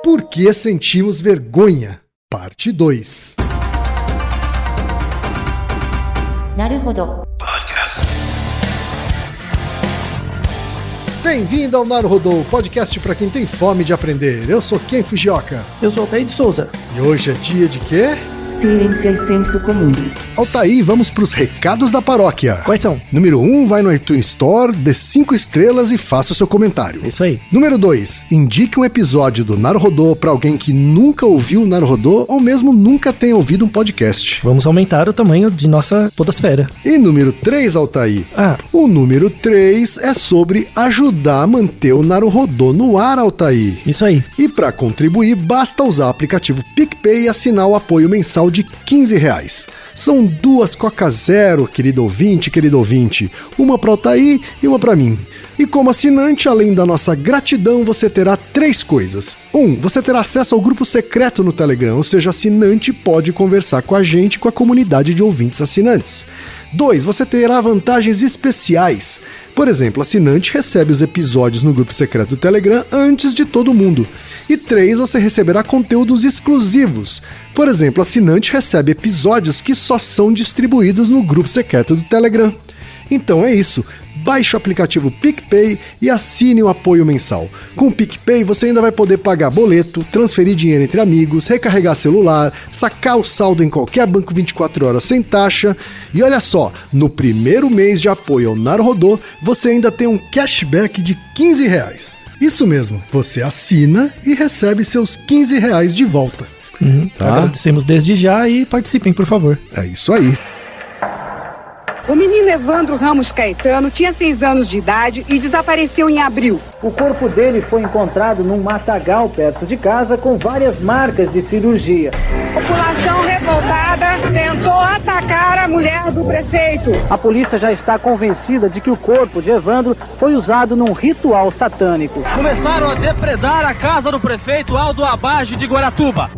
Por que sentimos vergonha? Parte 2. Naruhodo. Bem-vindo ao Naruhodo, podcast para quem tem fome de aprender. Eu sou Ken Fujioka. Eu sou Altair de Souza. E hoje é dia de quê? Ciência e senso comum. Altair, vamos para os recados da paróquia. Quais são? Número 1, vai no iTunes Store, dê 5 estrelas e faça o seu comentário. Isso aí. Número 2, indique um episódio do Naruhodo para alguém que nunca ouviu o Naruhodo ou mesmo nunca tenha ouvido um podcast. Vamos aumentar o tamanho de nossa podosfera. E número 3, Altair. O número 3 é sobre ajudar a manter o Naruhodo no ar, Altair. Isso aí. E para contribuir, basta usar o aplicativo PicPay e assinar o apoio mensal de R$15. São 2 Coca Zero, querido ouvinte, uma para Altair e uma para mim. E como assinante, além da nossa gratidão, você terá 3 coisas. 1, você terá acesso ao grupo secreto no Telegram, ou seja, assinante pode conversar com a gente e com a comunidade de ouvintes assinantes. 2, você terá vantagens especiais. Por exemplo, assinante recebe os episódios no grupo secreto do Telegram antes de todo mundo. E 3, você receberá conteúdos exclusivos. Por exemplo, assinante recebe episódios que só são distribuídos no grupo secreto do Telegram. Então é isso. Baixe o aplicativo PicPay e assine o apoio mensal. Com o PicPay você ainda vai poder pagar boleto, transferir dinheiro entre amigos, recarregar celular, sacar o saldo em qualquer banco 24 horas sem taxa. E olha só, no primeiro mês de apoio ao Naruhodo, você ainda tem um cashback de R$15. Isso mesmo, você assina e recebe seus R$15 de volta. Tá? Agradecemos desde já e participem, por favor. É isso aí. O menino Evandro Ramos Caetano tinha 6 anos de idade e desapareceu em abril. O corpo dele foi encontrado num matagal perto de casa com várias marcas de cirurgia. A população revoltada tentou atacar a mulher do prefeito. A polícia já está convencida de que o corpo de Evandro foi usado num ritual satânico. Começaram a depredar a casa do prefeito Aldo Abage de Guaratuba.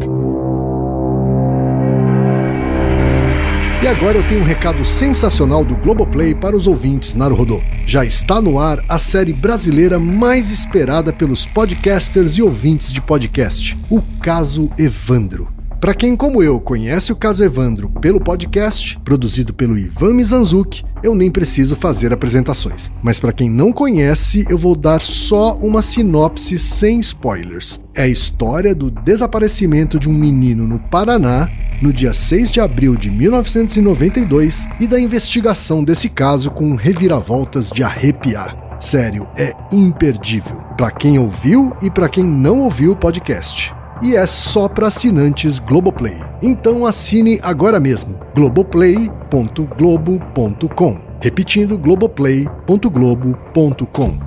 E agora eu tenho um recado sensacional do Globoplay para os ouvintes Naruhodo. Já está no ar a série brasileira mais esperada pelos podcasters e ouvintes de podcast, O Caso Evandro. Para quem, como eu, conhece o Caso Evandro pelo podcast, produzido pelo Ivan Mizanzuki, eu nem preciso fazer apresentações. Mas para quem não conhece, eu vou dar só uma sinopse sem spoilers. É a história do desaparecimento de um menino no Paraná, no dia 6 de abril de 1992, e da investigação desse caso com reviravoltas de arrepiar. Sério, é imperdível. Para quem ouviu e para quem não ouviu o podcast. E é só para assinantes Globoplay. Então assine agora mesmo, globoplay.globo.com. Repetindo, globoplay.globo.com.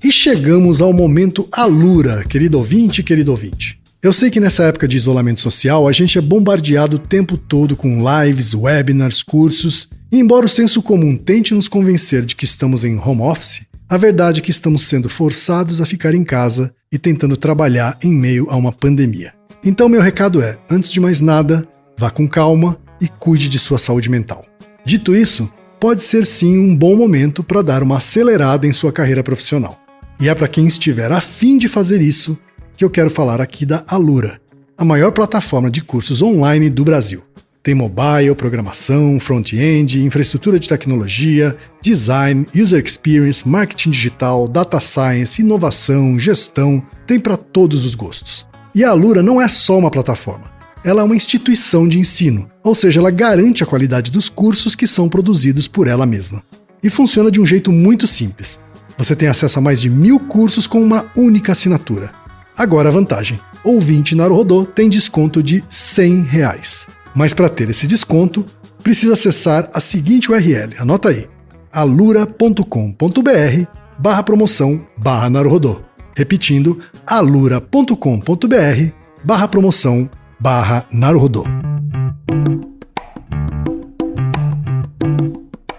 E chegamos ao momento Alura, querido ouvinte. Eu sei que nessa época de isolamento social a gente é bombardeado o tempo todo com lives, webinars, cursos, e embora o senso comum tente nos convencer de que estamos em home office, a verdade é que estamos sendo forçados a ficar em casa e tentando trabalhar em meio a uma pandemia. Então meu recado é, antes de mais nada, vá com calma e cuide de sua saúde mental. Dito isso, pode ser sim um bom momento para dar uma acelerada em sua carreira profissional. E é para quem estiver a fim de fazer isso que eu quero falar aqui da Alura, a maior plataforma de cursos online do Brasil. Tem mobile, programação, front-end, infraestrutura de tecnologia, design, user experience, marketing digital, data science, inovação, gestão, tem para todos os gostos. E a Alura não é só uma plataforma, ela é uma instituição de ensino, ou seja, ela garante a qualidade dos cursos que são produzidos por ela mesma. E funciona de um jeito muito simples. Você tem acesso a mais de 1000 cursos com uma única assinatura. Agora a vantagem, ouvinte Naruhodo tem desconto de R$100. Mas para ter esse desconto, precisa acessar a seguinte URL, anota aí, alura.com.br/promoção/Naruhodo. Repetindo, alura.com.br/promoção/Naruhodo.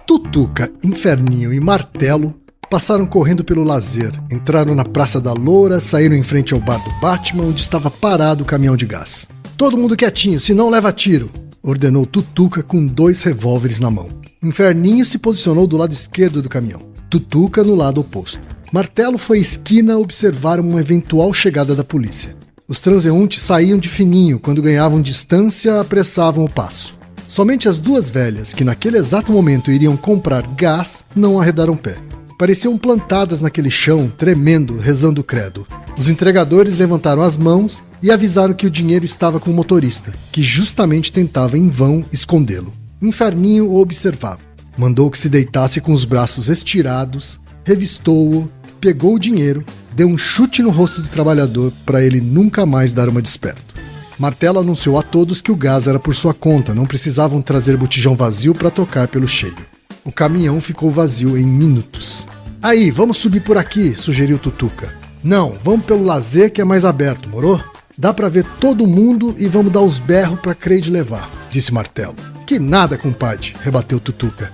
Tutuca, Inferninho e Martelo passaram correndo pelo lazer, entraram na Praça da Loura, saíram em frente ao bar do Batman, onde estava parado o caminhão de gás. Todo mundo quietinho, senão leva tiro, ordenou Tutuca com 2 revólveres na mão. Inferninho se posicionou do lado esquerdo do caminhão, Tutuca no lado oposto. Martelo foi à esquina observar uma eventual chegada da polícia. Os transeuntes saíam de fininho, quando ganhavam distância, apressavam o passo. Somente as duas velhas, que naquele exato momento iriam comprar gás, não arredaram pé. Pareciam plantadas naquele chão, tremendo, rezando o credo. Os entregadores levantaram as mãos e avisaram que o dinheiro estava com o motorista, que justamente tentava em vão escondê-lo. Inferninho o observava. Mandou que se deitasse com os braços estirados, revistou-o, pegou o dinheiro, deu um chute no rosto do trabalhador para ele nunca mais dar uma desperto. Martelo anunciou a todos que o gás era por sua conta, não precisavam trazer botijão vazio para tocar pelo cheio. O caminhão ficou vazio em minutos. Aí, vamos subir por aqui, sugeriu Tutuca. Não, vamos pelo lazer que é mais aberto, moro? Dá pra ver todo mundo e vamos dar os berros pra Creide levar, disse Martelo. Que nada, compadre, rebateu Tutuca.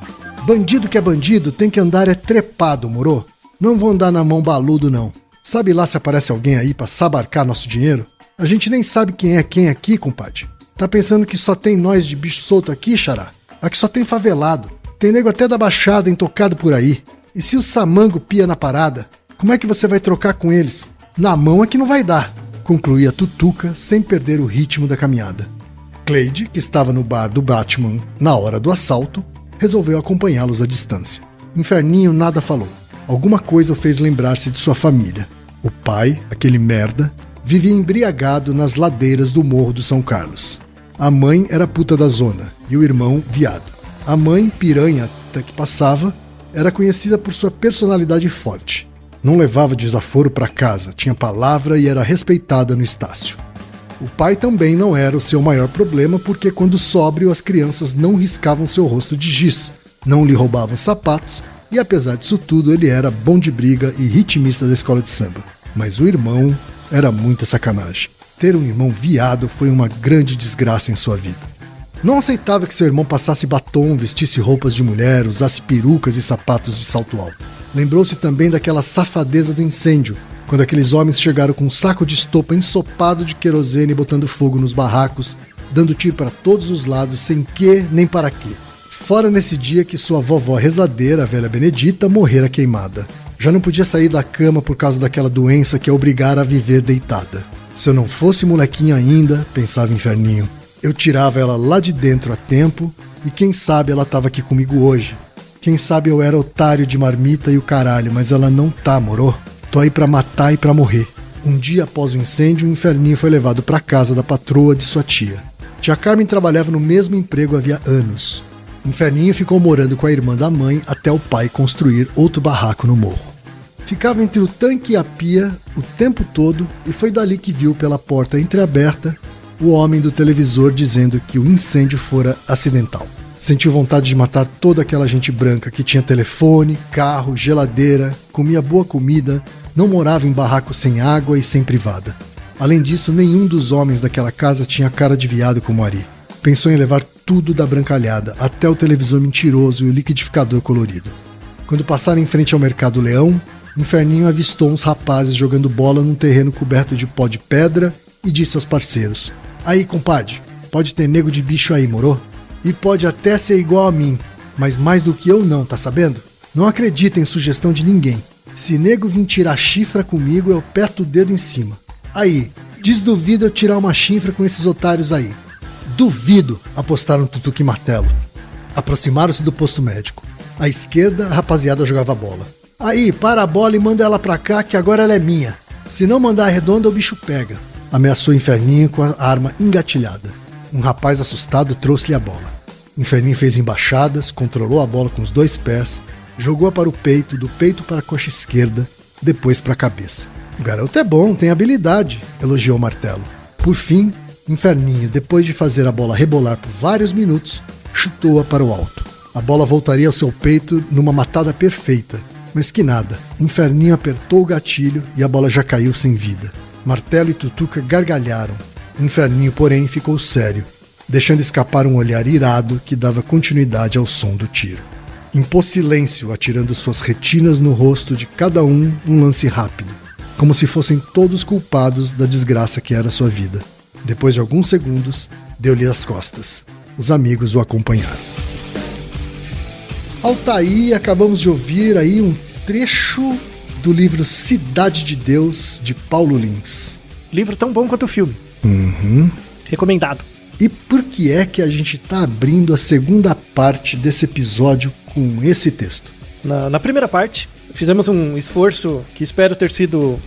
Bandido que é bandido tem que andar é trepado, moro? Não vou andar na mão baludo, não. Sabe lá se aparece alguém aí pra sabarcar nosso dinheiro? A gente nem sabe quem é quem aqui, compadre. Tá pensando que só tem nós de bicho solto aqui, xará? Aqui só tem favelado. Tem nego até da Baixada intocado por aí. E se o samango pia na parada, como é que você vai trocar com eles? Na mão é que não vai dar, concluía Tutuca sem perder o ritmo da caminhada. Cleide, que estava no bar do Batman na hora do assalto, resolveu acompanhá-los à distância. Inferninho nada falou. Alguma coisa o fez lembrar-se de sua família. O pai, aquele merda, vivia embriagado nas ladeiras do Morro do São Carlos. A mãe era puta da zona e o irmão viado. A mãe, piranha até que passava, era conhecida por sua personalidade forte. Não levava desaforo para casa, tinha palavra e era respeitada no Estácio. O pai também não era o seu maior problema, porque quando sóbrio as crianças não riscavam seu rosto de giz, não lhe roubavam sapatos e apesar disso tudo ele era bom de briga e ritmista da escola de samba. Mas o irmão era muita sacanagem. Ter um irmão viado foi uma grande desgraça em sua vida. Não aceitava que seu irmão passasse batom, vestisse roupas de mulher, usasse perucas e sapatos de salto alto. Lembrou-se também daquela safadeza do incêndio, quando aqueles homens chegaram com um saco de estopa ensopado de querosene botando fogo nos barracos, dando tiro para todos os lados, sem quê nem para quê. Fora nesse dia que sua vovó rezadeira, a velha Benedita, morrera queimada. Já não podia sair da cama por causa daquela doença que a obrigara a viver deitada. Se eu não fosse molequinho ainda, pensava Inferninho, eu tirava ela lá de dentro a tempo e quem sabe ela estava aqui comigo hoje. Quem sabe eu era otário de marmita e o caralho, mas ela não tá, moro? Tô aí pra matar e pra morrer. Um dia após o incêndio, o Inferninho foi levado pra casa da patroa de sua tia. Tia Carmen trabalhava no mesmo emprego havia anos. Inferninho ficou morando com a irmã da mãe até o pai construir outro barraco no morro. Ficava entre o tanque e a pia o tempo todo e foi dali que viu pela porta entreaberta o homem do televisor dizendo que o incêndio fora acidental. Sentiu vontade de matar toda aquela gente branca que tinha telefone, carro, geladeira, comia boa comida, não morava em barraco sem água e sem privada. Além disso, nenhum dos homens daquela casa tinha cara de viado como Ari. Pensou em levar tudo da brancalhada, até o televisor mentiroso e o liquidificador colorido. Quando passaram em frente ao Mercado Leão, Inferninho avistou uns rapazes jogando bola num terreno coberto de pó de pedra e disse aos parceiros: "Aí, compadre, pode ter nego de bicho aí, moro? E pode até ser igual a mim, mas mais do que eu não, tá sabendo? Não acredita em sugestão de ninguém. Se nego vir tirar chifra comigo, eu aperto o dedo em cima. Aí, desduvido eu tirar uma chifra com esses otários aí." "Duvido", apostaram Tutuca e Martelo. Aproximaram-se do posto médico. À esquerda, a rapaziada jogava bola. "Aí, para a bola e manda ela pra cá, que agora ela é minha. Se não mandar redonda, o bicho pega", ameaçou Inferninho com a arma engatilhada. Um rapaz assustado trouxe-lhe a bola. Inferninho fez embaixadas, controlou a bola com os 2 pés, jogou-a para o peito, do peito para a coxa esquerda, depois para a cabeça. "O garoto é bom, tem habilidade", elogiou Martelo. Por fim, Inferninho, depois de fazer a bola rebolar por vários minutos, chutou-a para o alto. A bola voltaria ao seu peito numa matada perfeita, mas que nada. Inferninho apertou o gatilho e a bola já caiu sem vida. Martelo e Tutuca gargalharam. Inferninho, porém, ficou sério, deixando escapar um olhar irado que dava continuidade ao som do tiro. Impôs silêncio, atirando suas retinas no rosto de cada um lance rápido, como se fossem todos culpados da desgraça que era sua vida. Depois de alguns segundos, deu-lhe as costas. Os amigos o acompanharam. Altaí, acabamos de ouvir aí um trecho do livro Cidade de Deus, de Paulo Lins. Livro tão bom quanto o filme. Recomendado. E por que é que a gente está abrindo a segunda parte desse episódio com esse texto? Na primeira parte, fizemos um esforço que espero ter sido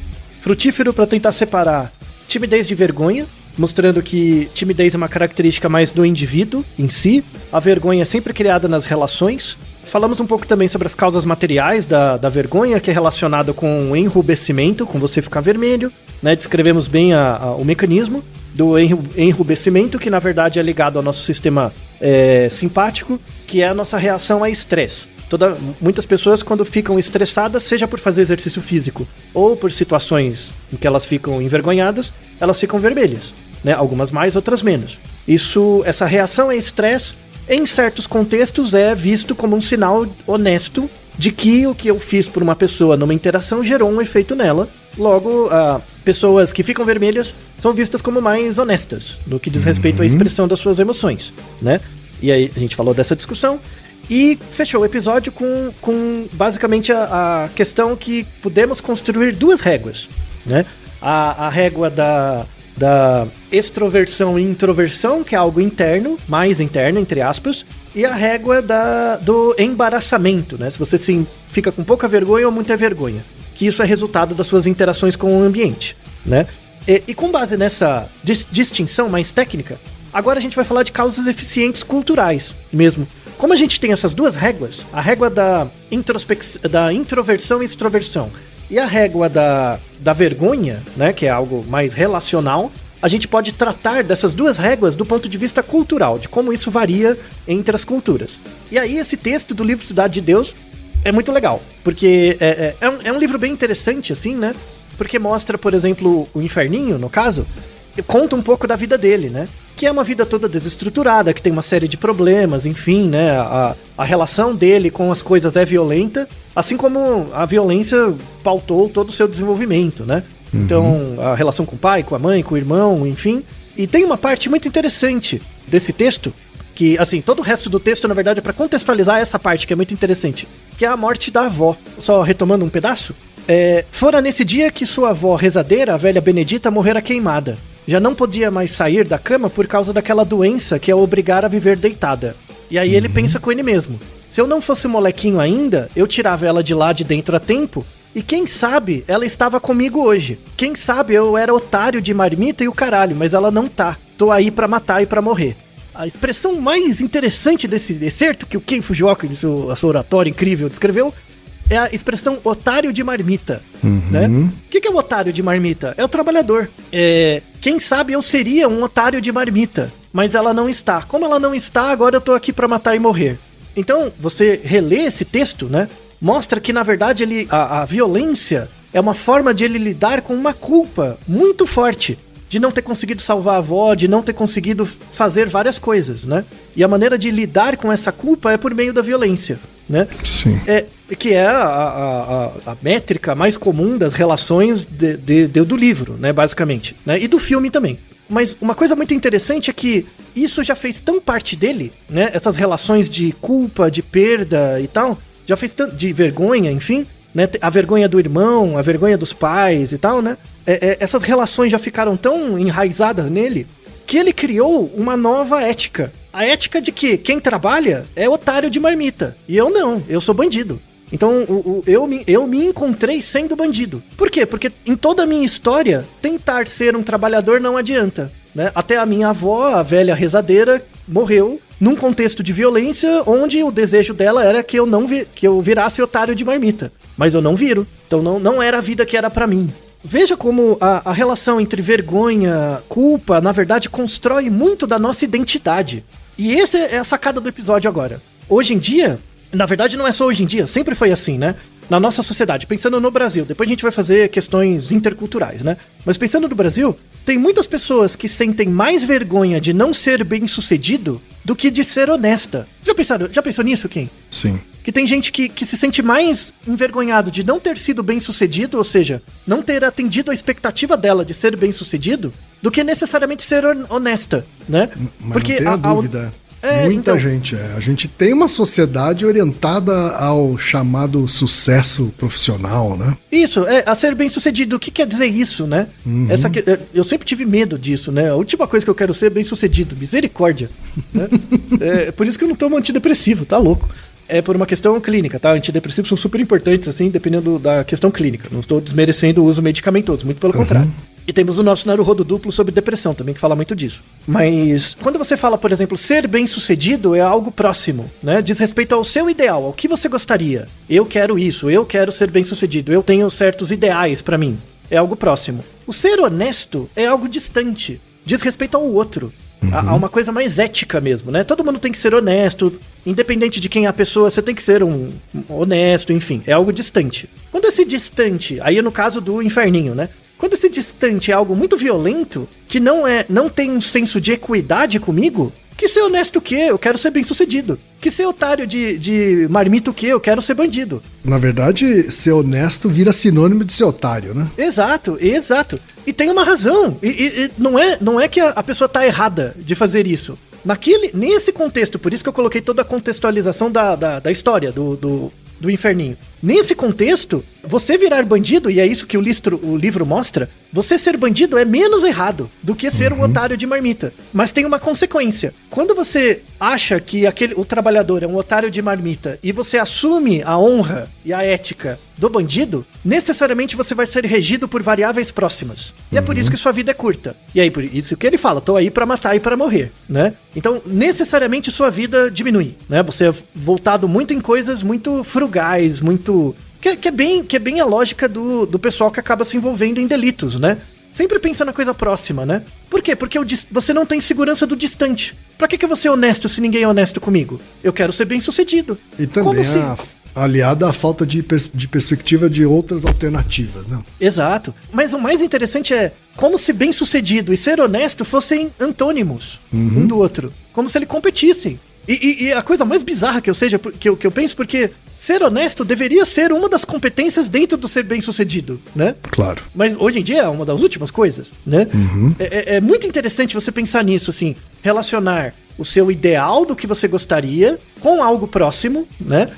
frutífero para tentar separar timidez de vergonha, mostrando que timidez é uma característica mais do indivíduo em si, a vergonha é sempre criada nas relações. Falamos um pouco também sobre as causas materiais da vergonha, que é relacionada com o enrubescimento, com você ficar vermelho, né? Descrevemos bem o mecanismo do enrubescimento, que na verdade é ligado ao nosso sistema simpático, que é a nossa reação a estresse. Muitas pessoas, quando ficam estressadas, seja por fazer exercício físico ou por situações em que elas ficam envergonhadas, elas ficam vermelhas, né? Algumas mais, outras menos. Essa reação a estresse, em certos contextos, é visto como um sinal honesto de que o que eu fiz por uma pessoa numa interação gerou um efeito nela. Logo, pessoas que ficam vermelhas são vistas como mais honestas no que diz respeito à expressão das suas emoções, né? E aí a gente falou dessa discussão e fechou o episódio com basicamente a questão que podemos construir duas réguas, né? A régua da extroversão e introversão, que é algo interno, mais interno, entre aspas, e a régua do embaraçamento, né? Se você fica com pouca vergonha ou muita vergonha, que isso é resultado das suas interações com o ambiente, né? E com base nessa distinção mais técnica, agora a gente vai falar de causas eficientes culturais mesmo. Como a gente tem essas duas réguas, a régua da introversão e extroversão, e a régua da vergonha, né, que é algo mais relacional, a gente pode tratar dessas duas réguas do ponto de vista cultural, de como isso varia entre as culturas. E aí esse texto do livro Cidade de Deus é muito legal, porque é um livro bem interessante, assim, né? Porque mostra, por exemplo, o Inferninho, no caso, conta um pouco da vida dele, né? Que é uma vida toda desestruturada, que tem uma série de problemas, enfim, né? A relação dele com as coisas é violenta, assim como a violência pautou todo o seu desenvolvimento, né? Então, a relação com o pai, com a mãe, com o irmão, enfim. E tem uma parte muito interessante desse texto, que, assim, todo o resto do texto, na verdade, é para contextualizar essa parte, que é muito interessante, que é a morte da avó. Só retomando um pedaço. Fora nesse dia que sua avó rezadeira, a velha Benedita, morrera queimada. Já não podia mais sair da cama por causa daquela doença que a obrigara a viver deitada. E aí ele pensa com ele mesmo: se eu não fosse molequinho ainda, eu tirava ela de lá de dentro a tempo, e quem sabe ela estava comigo hoje. Quem sabe eu era otário de marmita e o caralho, mas ela não tá. Tô aí pra matar e pra morrer. A expressão mais interessante desse excerto que o Ken Fujioka, a sua oratória incrível, descreveu, é a expressão otário de marmita, né? O que é o otário de marmita? É o trabalhador. Quem sabe eu seria um otário de marmita, mas ela não está. Como ela não está, agora eu tô aqui pra matar e morrer. Então, você relê esse texto, né? Mostra que, na verdade, a violência é uma forma de ele lidar com uma culpa muito forte de não ter conseguido salvar a avó, de não ter conseguido fazer várias coisas, né? E a maneira de lidar com essa culpa é por meio da violência, né? Sim. Que é a métrica mais comum das relações do livro, né? Basicamente, né? E do filme também. Mas uma coisa muito interessante é que isso já fez tão parte dele, né? Essas relações de culpa, de perda e tal, já fez de vergonha, enfim, né? A vergonha do irmão, a vergonha dos pais e tal, né? Essas relações já ficaram tão enraizadas nele que ele criou uma nova ética. A ética de que quem trabalha é otário de marmita. E eu não, eu sou bandido. Então eu me encontrei sendo bandido. Por quê? Porque em toda a minha história, tentar ser um trabalhador não adianta, né? Até a minha avó, a velha rezadeira, morreu num contexto de violência onde o desejo dela era que eu virasse otário de marmita. Mas eu não viro. Então não era a vida que era pra mim. Veja como a relação entre vergonha, culpa, na verdade, constrói muito da nossa identidade. E essa é a sacada do episódio agora. Hoje em dia, na verdade não é só hoje em dia, sempre foi assim, né? Na nossa sociedade, pensando no Brasil, depois a gente vai fazer questões interculturais, né? Mas pensando no Brasil, tem muitas pessoas que sentem mais vergonha de não ser bem-sucedido do que de ser honesta. Já pensou nisso, Kim? Sim. Que tem gente que se sente mais envergonhado de não ter sido bem-sucedido, ou seja, não ter atendido a expectativa dela de ser bem-sucedido, do que necessariamente ser honesta, né? Mas porque não tenho dúvida. Muita gente. A gente tem uma sociedade orientada ao chamado sucesso profissional, né? Isso, a ser bem-sucedido. O que quer dizer isso, né? Eu sempre tive medo disso, né? A última coisa que eu quero ser é bem-sucedido. Misericórdia. Né? Por isso que eu não tomo antidepressivo, tá louco? É por uma questão clínica, tá? Antidepressivos são super importantes, assim, dependendo da questão clínica. Não estou desmerecendo o uso medicamentoso, muito pelo contrário. E temos o nosso Naruhodo duplo sobre depressão também, que fala muito disso. Mas quando você fala, por exemplo, ser bem-sucedido é algo próximo, né? Diz respeito ao seu ideal, ao que você gostaria. Eu quero isso, eu quero ser bem-sucedido, eu tenho certos ideais pra mim. É algo próximo. O ser honesto é algo distante. Diz respeito ao outro. A uma coisa mais ética mesmo, né? Todo mundo tem que ser honesto, independente de quem é a pessoa, você tem que ser um honesto, enfim, é algo distante. Quando esse distante, aí é no caso do inferninho, né? Quando esse distante é algo muito violento, que não tem um senso de equidade comigo, que ser honesto o quê? Eu quero ser bem-sucedido. Que ser otário de marmita o quê? Eu quero ser bandido. Na verdade, ser honesto vira sinônimo de ser otário, né? Exato. E tem uma razão. E não é que a pessoa tá errada de fazer isso. Nesse contexto, por isso que eu coloquei toda a contextualização da história do inferninho. Nesse contexto, você virar bandido, e é isso que o livro mostra, você ser bandido é menos errado do que ser um otário de marmita. Mas tem uma consequência. Quando você acha que o trabalhador é um otário de marmita e você assume a honra e a ética do bandido, necessariamente você vai ser regido por variáveis próximas. E é por isso que sua vida é curta. E aí, por isso que ele fala, tô aí pra matar e pra morrer, né? Então, necessariamente sua vida diminui, né? Você é voltado muito em coisas muito frugais, muito... Que é bem a lógica do pessoal que acaba se envolvendo em delitos, né? Sempre pensa na coisa próxima, né? Por quê? Porque você não tem segurança do distante. Pra que eu vou ser honesto se ninguém é honesto comigo? Eu quero ser bem-sucedido. E também aliada à falta de perspectiva de outras alternativas, né? Exato. Mas o mais interessante é como se bem-sucedido e ser honesto fossem antônimos um do outro. Como se eles competissem. E a coisa mais bizarra que eu penso, porque ser honesto deveria ser uma das competências dentro do ser bem-sucedido, né? Claro. Mas hoje em dia é uma das últimas coisas, né? É muito interessante você pensar nisso, assim, relacionar o seu ideal do que você gostaria com algo próximo, né?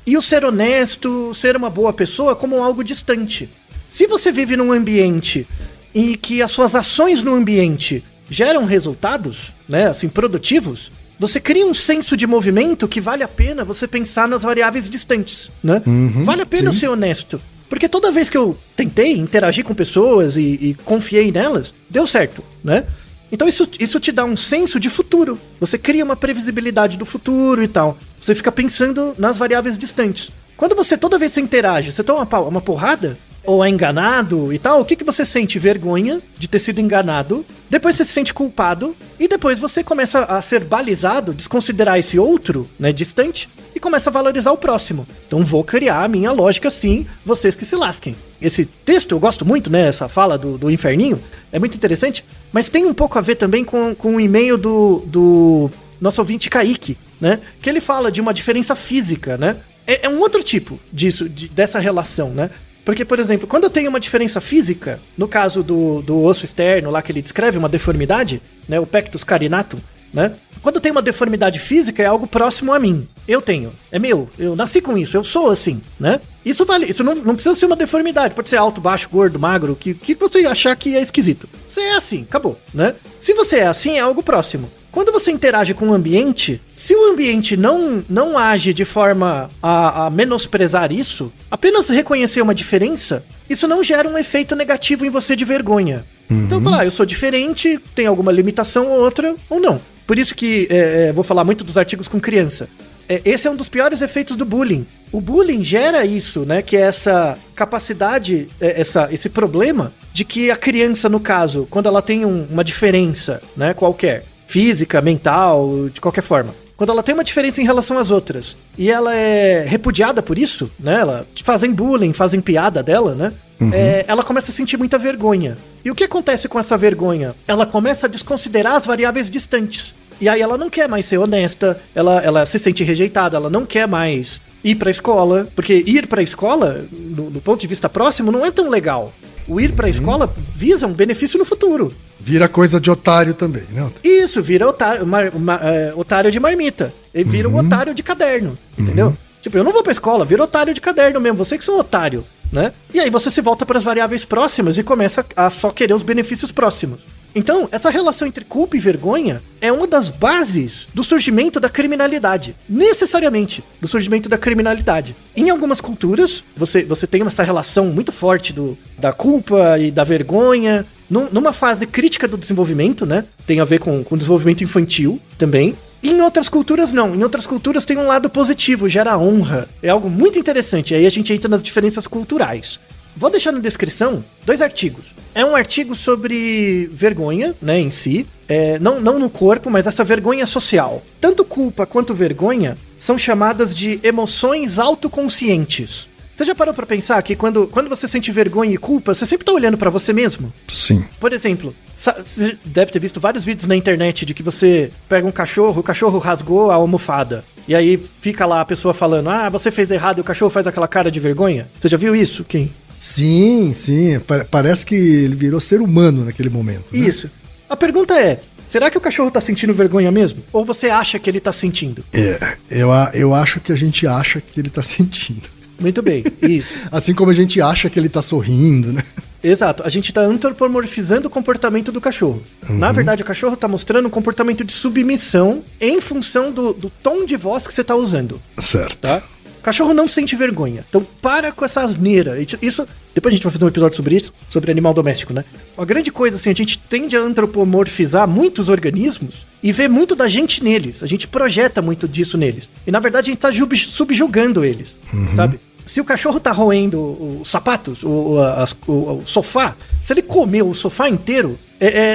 E o ser honesto, ser uma boa pessoa como algo distante. Se você vive num ambiente em que as suas ações no ambiente geram resultados, né, assim, produtivos, você cria um senso de movimento que vale a pena você pensar nas variáveis distantes, né? Vale a pena eu ser honesto. Porque toda vez que eu tentei interagir com pessoas e confiei nelas, deu certo, né? Então isso te dá um senso de futuro. Você cria uma previsibilidade do futuro e tal. Você fica pensando nas variáveis distantes. Quando toda vez que você interage, você toma uma porrada, ou é enganado e tal, o que você sente? Vergonha de ter sido enganado, depois você se sente culpado, e depois você começa a ser balizado, desconsiderar esse outro, né, distante, e começa a valorizar o próximo. Então vou criar a minha lógica assim, vocês que se lasquem. Esse texto eu gosto muito, né, essa fala do inferninho, é muito interessante, mas tem um pouco a ver também com o e-mail do nosso ouvinte Kaique, né, que ele fala de uma diferença física, né, é um outro tipo dessa relação, né. Porque, por exemplo, quando eu tenho uma diferença física, no caso do osso externo, lá que ele descreve uma deformidade, né, o pectus carinatum, né? Quando eu tenho uma deformidade física, é algo próximo a mim. Eu tenho, é meu, eu nasci com isso, eu sou assim, né? Isso não precisa ser uma deformidade, pode ser alto, baixo, gordo, magro, o que você achar que é esquisito. Você é assim, acabou, né? Se você é assim, é algo próximo. Quando você interage com o ambiente, se o ambiente não age de forma a menosprezar isso, apenas reconhecer uma diferença, isso não gera um efeito negativo em você de vergonha. Então, falar, eu sou diferente, tem alguma limitação ou outra, ou não. Por isso que vou falar muito dos artigos com criança. Esse é um dos piores efeitos do bullying. O bullying gera isso, né? Que é essa capacidade, esse problema de que a criança, no caso, quando ela tem uma diferença, né, qualquer, física, mental, de qualquer forma, quando ela tem uma diferença em relação às outras e ela é repudiada por isso, né? Ela fazem bullying, fazem piada dela, né? Ela começa a sentir muita vergonha. E o que acontece com essa vergonha? Ela começa a desconsiderar as variáveis distantes. E aí ela não quer mais ser honesta, ela se sente rejeitada, ela não quer mais ir pra escola, porque ir pra escola, do ponto de vista próximo, não é tão legal. O ir pra escola visa um benefício no futuro. Vira coisa de otário também, né? Isso, vira otário de marmita. Ele vira um otário de caderno, entendeu? Tipo, eu não vou pra escola, vira otário de caderno mesmo, você que sou um otário, né? E aí você se volta para as variáveis próximas e começa a só querer os benefícios próximos. Então, essa relação entre culpa e vergonha é uma das bases do surgimento da criminalidade. Necessariamente, do surgimento da criminalidade. Em algumas culturas, você tem essa relação muito forte da culpa e da vergonha, numa fase crítica do desenvolvimento, né? Tem a ver com o desenvolvimento infantil também. E em outras culturas, não. Em outras culturas tem um lado positivo, gera honra. É algo muito interessante. Aí a gente entra nas diferenças culturais. Vou deixar na descrição 2 artigos. É um artigo sobre vergonha, né, em si. Não no corpo, mas essa vergonha social. Tanto culpa quanto vergonha são chamadas de emoções autoconscientes. Você já parou pra pensar que quando você sente vergonha e culpa, você sempre tá olhando pra você mesmo? Sim. Por exemplo, você deve ter visto vários vídeos na internet de que você pega um cachorro, o cachorro rasgou a almofada. E aí fica lá a pessoa falando, você fez errado e o cachorro faz aquela cara de vergonha. Você já viu isso, Kim? Sim. Parece que ele virou ser humano naquele momento. Né? Isso. A pergunta é, será que o cachorro tá sentindo vergonha mesmo? Ou você acha que ele tá sentindo? Eu acho que a gente acha que ele tá sentindo. Muito bem, isso. Assim como a gente acha que ele tá sorrindo, né? Exato, a gente tá antropomorfizando o comportamento do cachorro. Na verdade, o cachorro tá mostrando um comportamento de submissão em função do tom de voz que você tá usando. Certo. Tá? O cachorro não sente vergonha. Então para com essa asneira. Isso, depois a gente vai fazer um episódio sobre isso, sobre animal doméstico, né? Uma grande coisa, assim, a gente tende a antropomorfizar muitos organismos e ver muito da gente neles. A gente projeta muito disso neles. E na verdade a gente tá subjugando eles, sabe? Se o cachorro tá roendo os sapatos, o sofá, se ele comeu o sofá inteiro,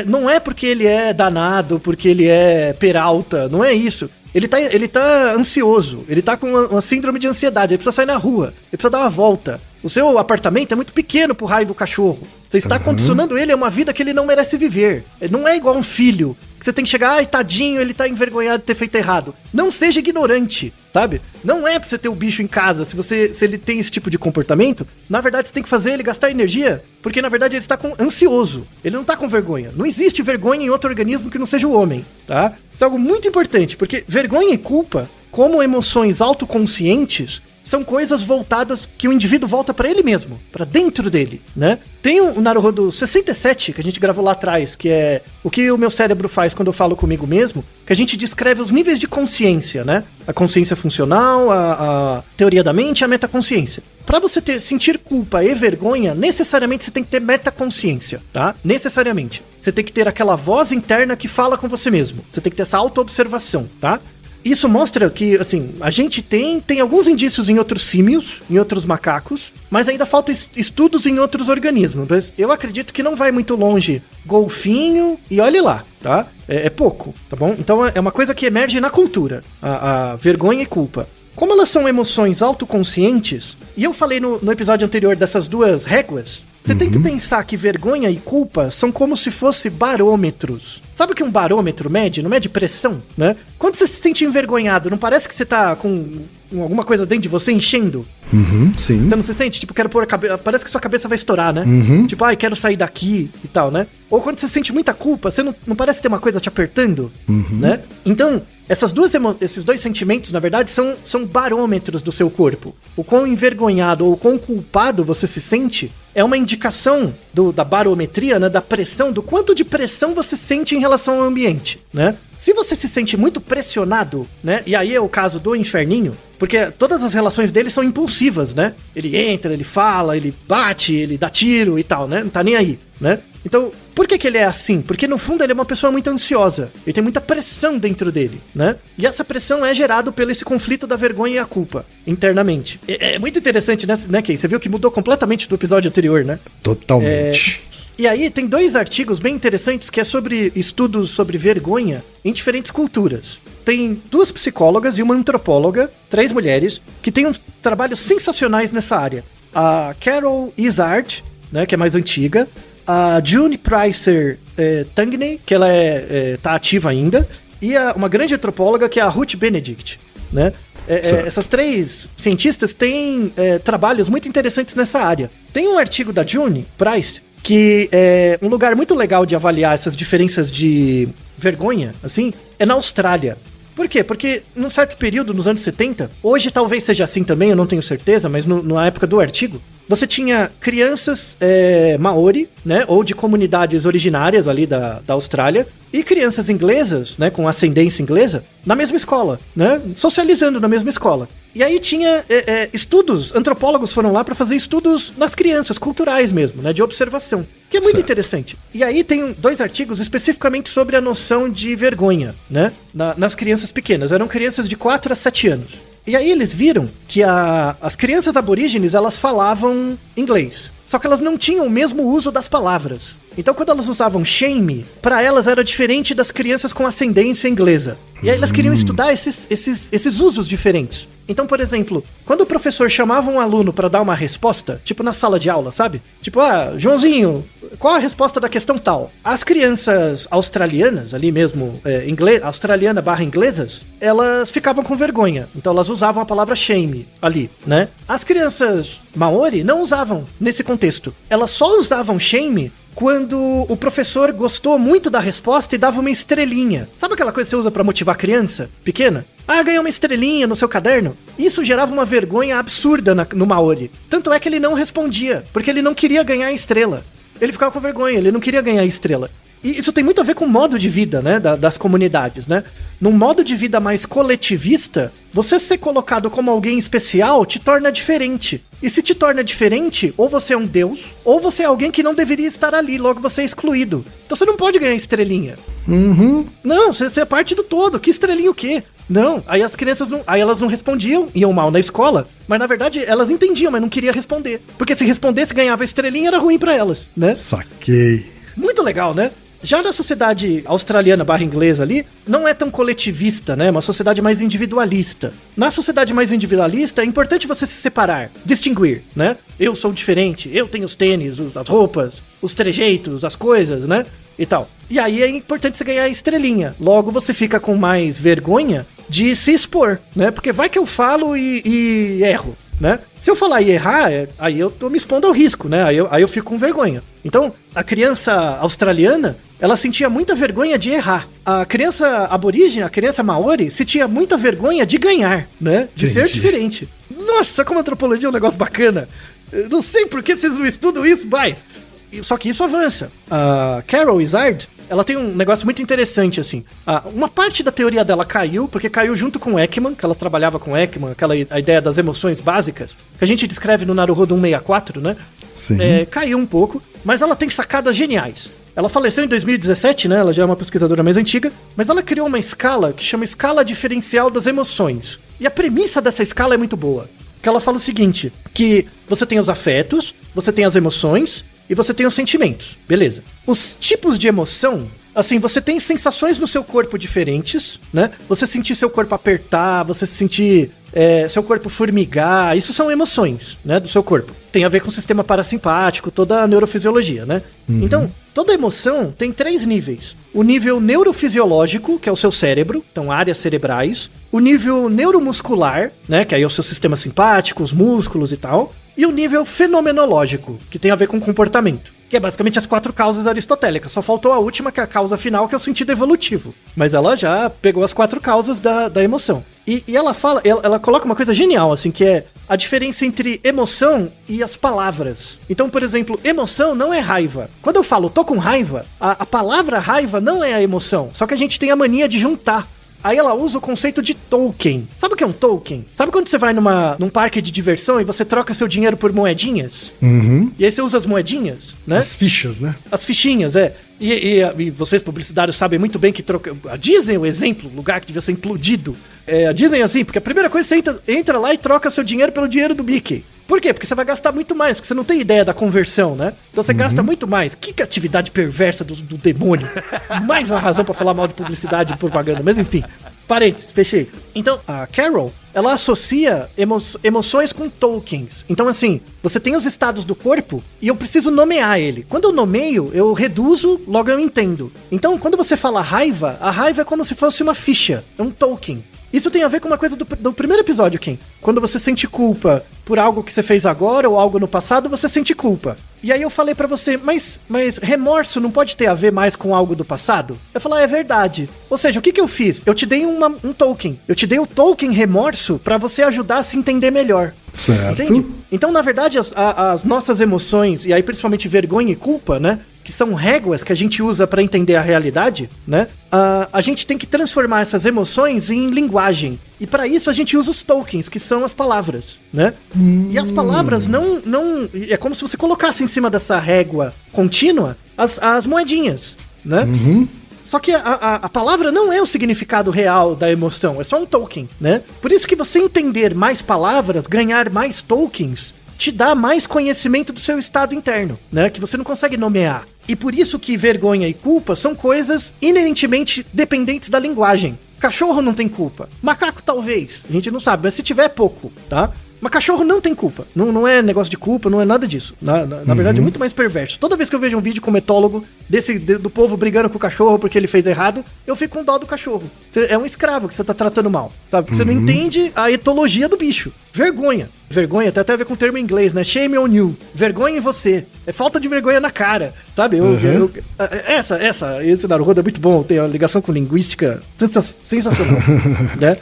não é porque ele é danado, porque ele é peralta, não é isso. Ele tá ansioso, ele tá com uma síndrome de ansiedade, ele precisa sair na rua, ele precisa dar uma volta. O seu apartamento é muito pequeno pro raio do cachorro. Você está condicionando ele a uma vida que ele não merece viver. Não é igual um filho, que você tem que chegar, tadinho, ele tá envergonhado de ter feito errado. Não seja ignorante, sabe? Não é pra você ter o bicho em casa, se ele tem esse tipo de comportamento, na verdade você tem que fazer ele gastar energia, porque na verdade ele está ansioso, ele não tá com vergonha. Não existe vergonha em outro organismo que não seja o homem, tá? Isso é algo muito importante, porque vergonha e culpa, como emoções autoconscientes, são coisas voltadas que o indivíduo volta pra ele mesmo, pra dentro dele, né? Tem o Naruhodo 67, que a gente gravou lá atrás, que é o que o meu cérebro faz quando eu falo comigo mesmo, que a gente descreve os níveis de consciência, né? A consciência funcional, a teoria da mente e a metaconsciência. Pra você sentir culpa e vergonha, necessariamente você tem que ter metaconsciência, tá? Necessariamente. Você tem que ter aquela voz interna que fala com você mesmo. Você tem que ter essa auto-observação, tá? Isso mostra que, assim, a gente tem alguns indícios em outros símios, em outros macacos, mas ainda falta estudos em outros organismos. Mas eu acredito que não vai muito longe golfinho e olhe lá, tá? É pouco, tá bom? Então é uma coisa que emerge na cultura, a vergonha e culpa. Como elas são emoções autoconscientes, e eu falei no episódio anterior dessas 2 réguas, você tem que pensar que vergonha e culpa são como se fossem barômetros. Sabe o que um barômetro mede? Não mede pressão, né? Quando você se sente envergonhado, não parece que você tá com alguma coisa dentro de você enchendo? Sim. Você não se sente? Tipo, quero pôr a cabeça... Parece que sua cabeça vai estourar, né? Tipo, quero sair daqui e tal, né? Ou quando você sente muita culpa, você não parece ter uma coisa te apertando, né? Então, esses 2 sentimentos, na verdade, são barômetros do seu corpo. O quão envergonhado ou o quão culpado você se sente é uma indicação da barometria, né? Da pressão, do quanto de pressão você sente em relação ao ambiente, né? Se você se sente muito pressionado, né? E aí é o caso do inferninho, porque todas as relações dele são impulsivas, né? Ele entra, ele fala, ele bate, ele dá tiro e tal, né? Não tá nem aí, né? Então, por que ele é assim? Porque no fundo ele é uma pessoa muito ansiosa. Ele tem muita pressão dentro dele, né? E essa pressão é gerada pelo esse conflito da vergonha e a culpa, internamente. É muito interessante, né, Kay? Você viu que mudou completamente do episódio anterior, né? Totalmente. E aí tem 2 artigos bem interessantes que é sobre estudos sobre vergonha em diferentes culturas. Tem 2 psicólogas e uma antropóloga, 3 mulheres, que têm trabalhos sensacionais nessa área. A Carol Izard, né, que é mais antiga, a June Pricer Tangney, que ela tá ativa ainda, e uma grande antropóloga que é a Ruth Benedict, né? Essas 3 cientistas têm trabalhos muito interessantes nessa área. Tem um artigo da June Price que um lugar muito legal de avaliar essas diferenças de vergonha, assim, é na Austrália. Por quê? Porque num certo período, nos anos 70, hoje talvez seja assim também, eu não tenho certeza, mas na época do artigo, você tinha crianças maori, né, ou de comunidades originárias ali da Austrália, e crianças inglesas, né, com ascendência inglesa, na mesma escola, né, socializando na mesma escola. E aí tinha estudos, antropólogos foram lá para fazer estudos nas crianças, culturais mesmo, né, de observação, que é muito interessante. E aí tem 2 artigos especificamente sobre a noção de vergonha, né, nas crianças pequenas. Eram crianças de 4 a 7 anos. E aí eles viram que as crianças aborígenes, elas falavam inglês. Só que elas não tinham o mesmo uso das palavras. Então quando elas usavam shame, para elas era diferente das crianças com ascendência inglesa. E aí elas queriam estudar esses usos diferentes. Então, por exemplo, quando o professor chamava um aluno para dar uma resposta, tipo na sala de aula, sabe? Tipo, Joãozinho, qual a resposta da questão tal? As crianças australianas, ali mesmo, australiana / inglesas, elas ficavam com vergonha. Então elas usavam a palavra shame ali, né? As crianças maori não usavam nesse contexto. Elas só usavam shame quando o professor gostou muito da resposta e dava uma estrelinha. Sabe aquela coisa que você usa pra motivar a criança pequena? Ganhou uma estrelinha no seu caderno. Isso gerava uma vergonha absurda no Maori. Tanto é que ele não respondia, porque ele não queria ganhar a estrela. Ele ficava com vergonha, ele não queria ganhar a estrela. E isso tem muito a ver com o modo de vida, né, das comunidades, né? Num modo de vida mais coletivista, você ser colocado como alguém especial te torna diferente. E se te torna diferente, ou você é um deus, ou você é alguém que não deveria estar ali, logo você é excluído. Então você não pode ganhar estrelinha. Não, você é parte do todo. Que estrelinha o quê? Não, aí as crianças elas não respondiam, iam mal na escola, mas na verdade elas entendiam, mas não queriam responder. Porque se respondesse, ganhava estrelinha, era ruim pra elas, né? Saquei. Muito legal, né? Já na sociedade australiana / inglesa ali, não é tão coletivista, né? É uma sociedade mais individualista. Na sociedade mais individualista, é importante você se separar, distinguir, né? Eu sou diferente, eu tenho os tênis, as roupas, os trejeitos, as coisas, né? E tal. E aí é importante você ganhar a estrelinha. Logo você fica com mais vergonha de se expor, né? Porque vai que eu falo e erro, né? Se eu falar e errar, aí eu tô me expondo ao risco, né? Aí eu fico com vergonha. Então, a criança australiana, ela sentia muita vergonha de errar. A criança aborígene, a criança maori, sentia muita vergonha de ganhar, né? De ser diferente. Nossa, como a antropologia é um negócio bacana. Eu não sei por que vocês não estudam isso, mas... Só que isso avança. A Carol Izard, ela tem um negócio muito interessante, assim. Uma parte da teoria dela caiu, porque caiu junto com Ekman, que ela trabalhava com Ekman, a ideia das emoções básicas, que a gente descreve no Naruhodo 164, né? Sim. Caiu um pouco, mas ela tem sacadas geniais. Ela faleceu em 2017, né? Ela já é uma pesquisadora mais antiga, mas ela criou uma escala que chama Escala Diferencial das Emoções. E a premissa dessa escala é muito boa. Que ela fala o seguinte, que você tem os afetos, você tem as emoções e você tem os sentimentos, beleza. Os tipos de emoção, assim, você tem sensações no seu corpo diferentes, né? Você sentir seu corpo apertar, você sentir seu corpo formigar, isso são emoções, né, do seu corpo. Tem a ver com o sistema parasimpático, toda a neurofisiologia, né? Então, toda emoção tem 3 níveis. O nível neurofisiológico, que é o seu cérebro, então áreas cerebrais. O nível neuromuscular, né, que aí é o seu sistema simpático, os músculos e tal. E o nível fenomenológico, que tem a ver com comportamento. Que é basicamente as 4 causas aristotélicas. Só faltou a última, que é a causa final, que é o sentido evolutivo. Mas ela já pegou as 4 causas da emoção. E ela fala, ela coloca uma coisa genial, assim, que é a diferença entre emoção e as palavras. Então, por exemplo, emoção não é raiva. Quando eu falo tô com raiva, a palavra raiva não é a emoção. Só que a gente tem a mania de juntar. Aí ela usa o conceito de token. Sabe o que é um token? Sabe quando você vai num parque de diversão e você troca seu dinheiro por moedinhas? E aí você usa as moedinhas, né? As fichas, né? As fichinhas, E vocês publicitários sabem muito bem que a Disney é o exemplo, lugar que devia ser implodido. A Disney é assim, porque a primeira coisa você entra lá e troca seu dinheiro pelo dinheiro do Mickey. Por quê? Porque você vai gastar muito mais, porque você não tem ideia da conversão, né? Então você gasta muito mais. Que atividade perversa do demônio. Mais uma razão pra falar mal de publicidade e propaganda, mas enfim. Parênteses, fechei. Então, a Carol, ela associa emoções com tokens. Então, assim, você tem os estados do corpo e eu preciso nomear ele. Quando eu nomeio, eu reduzo, logo eu entendo. Então, quando você fala raiva, a raiva é como se fosse uma ficha, é um token. Isso tem a ver com uma coisa do primeiro episódio, Ken. Quando você sente culpa por algo que você fez agora ou algo no passado, você sente culpa. E aí eu falei pra você, mas remorso não pode ter a ver mais com algo do passado? Eu falei, é verdade. Ou seja, o que eu fiz? Eu te dei um token. Eu te dei o token remorso pra você ajudar a se entender melhor. Certo. Entende? Então, na verdade, as nossas emoções, e aí principalmente vergonha e culpa, né? Que são réguas que a gente usa pra entender a realidade, né? A gente tem que transformar essas emoções em linguagem. E pra isso a gente usa os tokens, que são as palavras, né? E as palavras não... É como se você colocasse em cima dessa régua contínua as moedinhas, né? Só que a palavra não é o significado real da emoção, é só um token, né? Por isso que você entender mais palavras, ganhar mais tokens, te dá mais conhecimento do seu estado interno, né? Que você não consegue nomear. E por isso que vergonha e culpa são coisas inerentemente dependentes da linguagem. Cachorro não tem culpa. Macaco talvez, a gente não sabe, mas se tiver pouco, tá? Mas cachorro não tem culpa. Não é negócio de culpa, não é nada disso. Na verdade, é muito mais perverso. Toda vez que eu vejo um vídeo com um etólogo do povo brigando com o cachorro porque ele fez errado, eu fico com dó do cachorro. É um escravo que você tá tratando mal, sabe? Você não entende a etologia do bicho. Vergonha. Vergonha tem até a ver com o termo em inglês, né? Shame on you. Vergonha em você. É falta de vergonha na cara, sabe? Esse Naruhodo é muito bom. Tem uma ligação com linguística sensacional, né?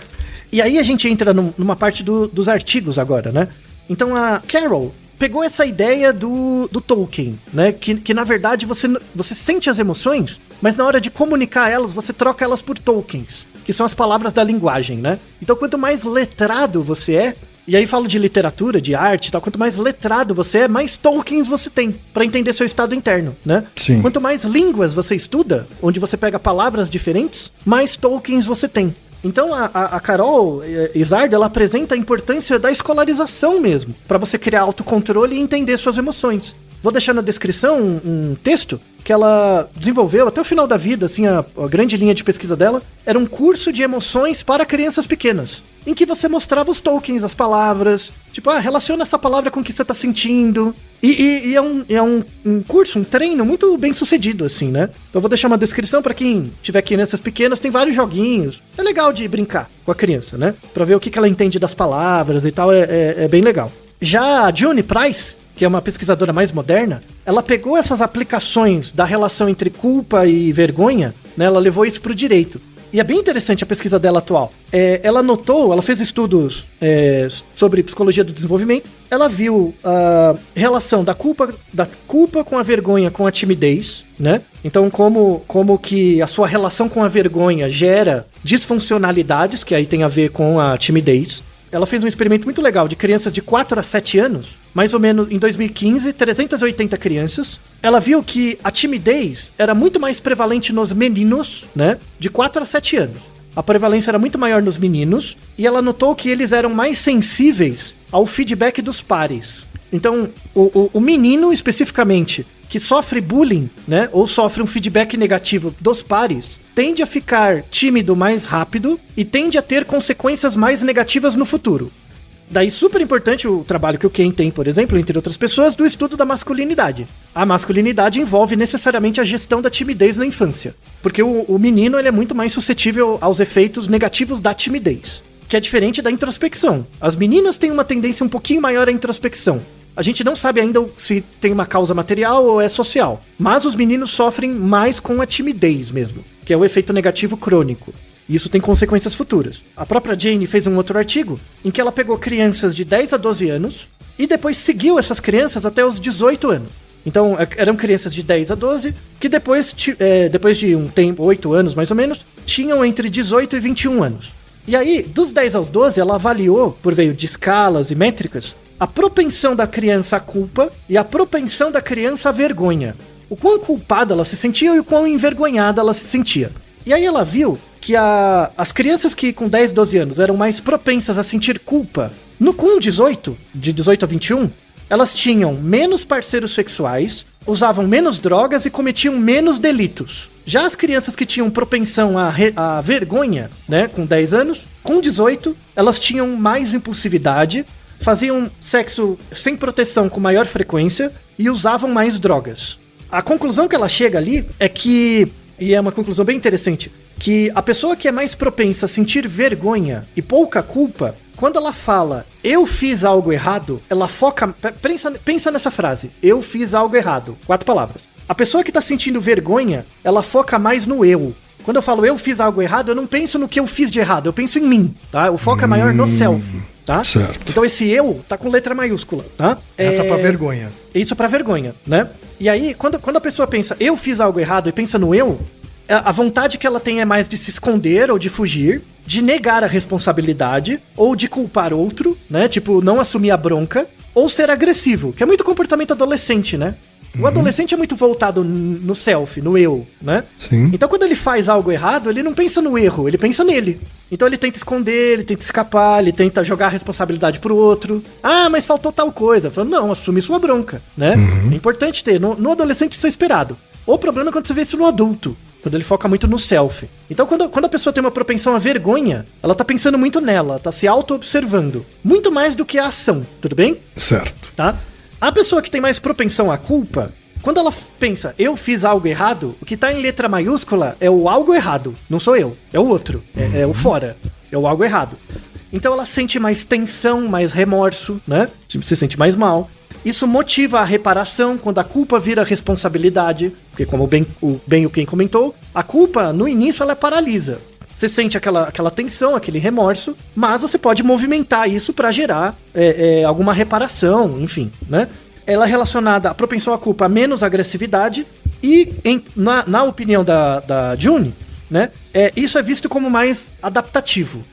E aí a gente entra numa parte dos artigos agora, né? Então a Carol pegou essa ideia do Tolkien, né? Que na verdade você sente as emoções, mas na hora de comunicar elas, você troca elas por tokens, que são as palavras da linguagem, né? Então quanto mais letrado você é, e aí falo de literatura, de arte e tal, quanto mais letrado você é, mais tokens você tem pra entender seu estado interno, né? Sim. Quanto mais línguas você estuda, onde você pega palavras diferentes, mais tokens você tem. Então a Carol Izard, ela apresenta a importância da escolarização mesmo, para você criar autocontrole e entender suas emoções. Vou deixar na descrição um texto que ela desenvolveu até o final da vida, assim, a grande linha de pesquisa dela, era um curso de emoções para crianças pequenas, em que você mostrava os tokens, as palavras, tipo, relaciona essa palavra com o que você tá sentindo, e é um curso, um treino muito bem sucedido, assim, né? Então eu vou deixar uma descrição para quem tiver crianças pequenas, tem vários joguinhos, é legal de brincar com a criança, né? Pra ver o que ela entende das palavras e tal, é bem legal. Já a June Price, que é uma pesquisadora mais moderna, ela pegou essas aplicações da relação entre culpa e vergonha, né, ela levou isso pro direito. E é bem interessante a pesquisa dela atual. Ela fez estudos sobre psicologia do desenvolvimento, ela viu a relação da culpa com a vergonha com a timidez, né? Então como que a sua relação com a vergonha gera disfuncionalidades, que aí tem a ver com a timidez. Ela fez um experimento muito legal de crianças de 4 a 7 anos, mais ou menos em 2015, 380 crianças. Ela viu que a timidez era muito mais prevalente nos meninos, né, de 4 a 7 anos. A prevalência era muito maior nos meninos, e ela notou que eles eram mais sensíveis ao feedback dos pares. Então, o menino, especificamente, que sofre bullying, né, ou sofre um feedback negativo dos pares, tende a ficar tímido mais rápido e tende a ter consequências mais negativas no futuro. Daí, super importante o trabalho que o Ken tem, por exemplo, entre outras pessoas, do estudo da masculinidade. A masculinidade envolve necessariamente a gestão da timidez na infância, porque o menino ele é muito mais suscetível aos efeitos negativos da timidez, que é diferente da introspecção. As meninas têm uma tendência um pouquinho maior à introspecção. A gente não sabe ainda se tem uma causa material ou é social, mas os meninos sofrem mais com a timidez mesmo, que é o efeito negativo crônico. E isso tem consequências futuras. A própria Jane fez um outro artigo em que ela pegou crianças de 10 a 12 anos e depois seguiu essas crianças até os 18 anos. Então, eram crianças de 10 a 12 que depois de um tempo, 8 anos mais ou menos, tinham entre 18 e 21 anos. E aí, dos 10 aos 12, ela avaliou, por meio de escalas e métricas, a propensão da criança à culpa e a propensão da criança à vergonha. O quão culpada ela se sentia e o quão envergonhada ela se sentia. E aí ela viu que as crianças que com 10, 12 anos eram mais propensas a sentir culpa, com 18, de 18 a 21, elas tinham menos parceiros sexuais, usavam menos drogas e cometiam menos delitos. Já as crianças que tinham propensão à vergonha, né, com 10 anos, com 18, elas tinham mais impulsividade, faziam sexo sem proteção com maior frequência e usavam mais drogas. A conclusão que ela chega ali é que, e é uma conclusão bem interessante, que a pessoa que é mais propensa a sentir vergonha e pouca culpa quando ela fala, eu fiz algo errado, ela foca... Pensa nessa frase, eu fiz algo errado. 4 palavras. A pessoa que tá sentindo vergonha, ela foca mais no eu. Quando eu falo eu fiz algo errado, eu não penso no que eu fiz de errado, eu penso em mim, tá? O foco é maior no self, tá? Certo. Então esse eu tá com letra maiúscula, tá? Essa pra vergonha. Isso pra vergonha, né? E aí, quando a pessoa pensa eu fiz algo errado e pensa no eu, a vontade que ela tem é mais de se esconder ou de fugir, de negar a responsabilidade, ou de culpar outro, né? Tipo, não assumir a bronca, ou ser agressivo, que é muito comportamento adolescente, né? O adolescente é muito voltado no self, no eu, né? Sim. Então quando ele faz algo errado, ele não pensa no erro, ele pensa nele. Então ele tenta esconder, ele tenta escapar, ele tenta jogar a responsabilidade pro outro. Ah, mas faltou tal coisa. Falo, não, assume sua bronca, né? É importante ter. No adolescente isso é esperado. O problema é quando você vê isso no adulto, quando ele foca muito no self. Então quando a pessoa tem uma propensão à vergonha, ela tá pensando muito nela, tá se auto-observando. Muito mais do que a ação, tudo bem? Certo. Tá? A pessoa que tem mais propensão à culpa, quando ela pensa, eu fiz algo errado, o que tá em letra maiúscula é o algo errado. Não sou eu, é o outro, é o fora, é o algo errado. Então ela sente mais tensão, mais remorso, né? Se sente mais mal. Isso motiva a reparação quando a culpa vira responsabilidade, porque como o Ken comentou, a culpa no início ela paralisa. Você sente aquela tensão, aquele remorso, mas você pode movimentar isso para gerar alguma reparação, enfim, né? Ela é relacionada à propensão à culpa, a menos agressividade, e na opinião da June, né, isso é visto como mais adaptativo.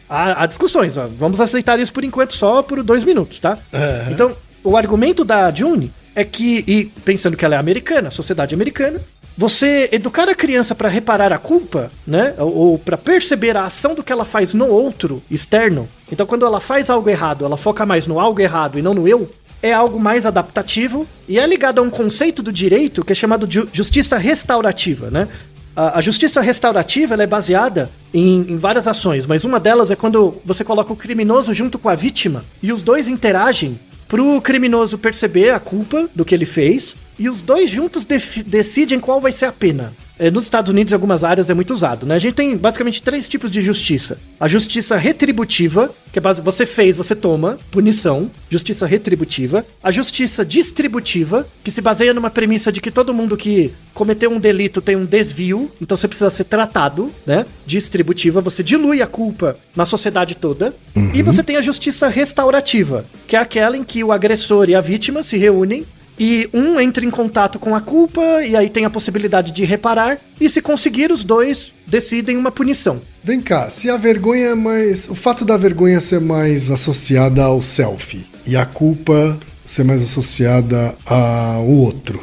Há discussões, ó, vamos aceitar isso por enquanto só por 2 minutos, tá? Uhum. Então, o argumento da June é que, e pensando que ela é americana, sociedade americana, você educar a criança para reparar a culpa, né, ou para perceber a ação do que ela faz no outro, externo. Então, quando ela faz algo errado, ela foca mais no algo errado e não no eu, é algo mais adaptativo e é ligado a um conceito do direito que é chamado de justiça restaurativa, né? A justiça restaurativa ela é baseada em várias ações, mas uma delas é quando você coloca o criminoso junto com a vítima e os dois interagem pro criminoso perceber a culpa do que ele fez e os dois juntos decidem qual vai ser a pena. Nos Estados Unidos, em algumas áreas, é muito usado, né? A gente tem basicamente 3 tipos de justiça. A justiça retributiva, que é você fez, você toma, punição, justiça retributiva. A justiça distributiva, que se baseia numa premissa de que todo mundo que cometeu um delito tem um desvio, então você precisa ser tratado, né? Distributiva, você dilui a culpa na sociedade toda. E você tem a justiça restaurativa, que é aquela em que o agressor e a vítima se reúnem e um entra em contato com a culpa e aí tem a possibilidade de reparar e se conseguir os dois decidem uma punição. Vem cá, se a vergonha é mais... O fato da vergonha ser mais associada ao self e a culpa ser mais associada ao outro,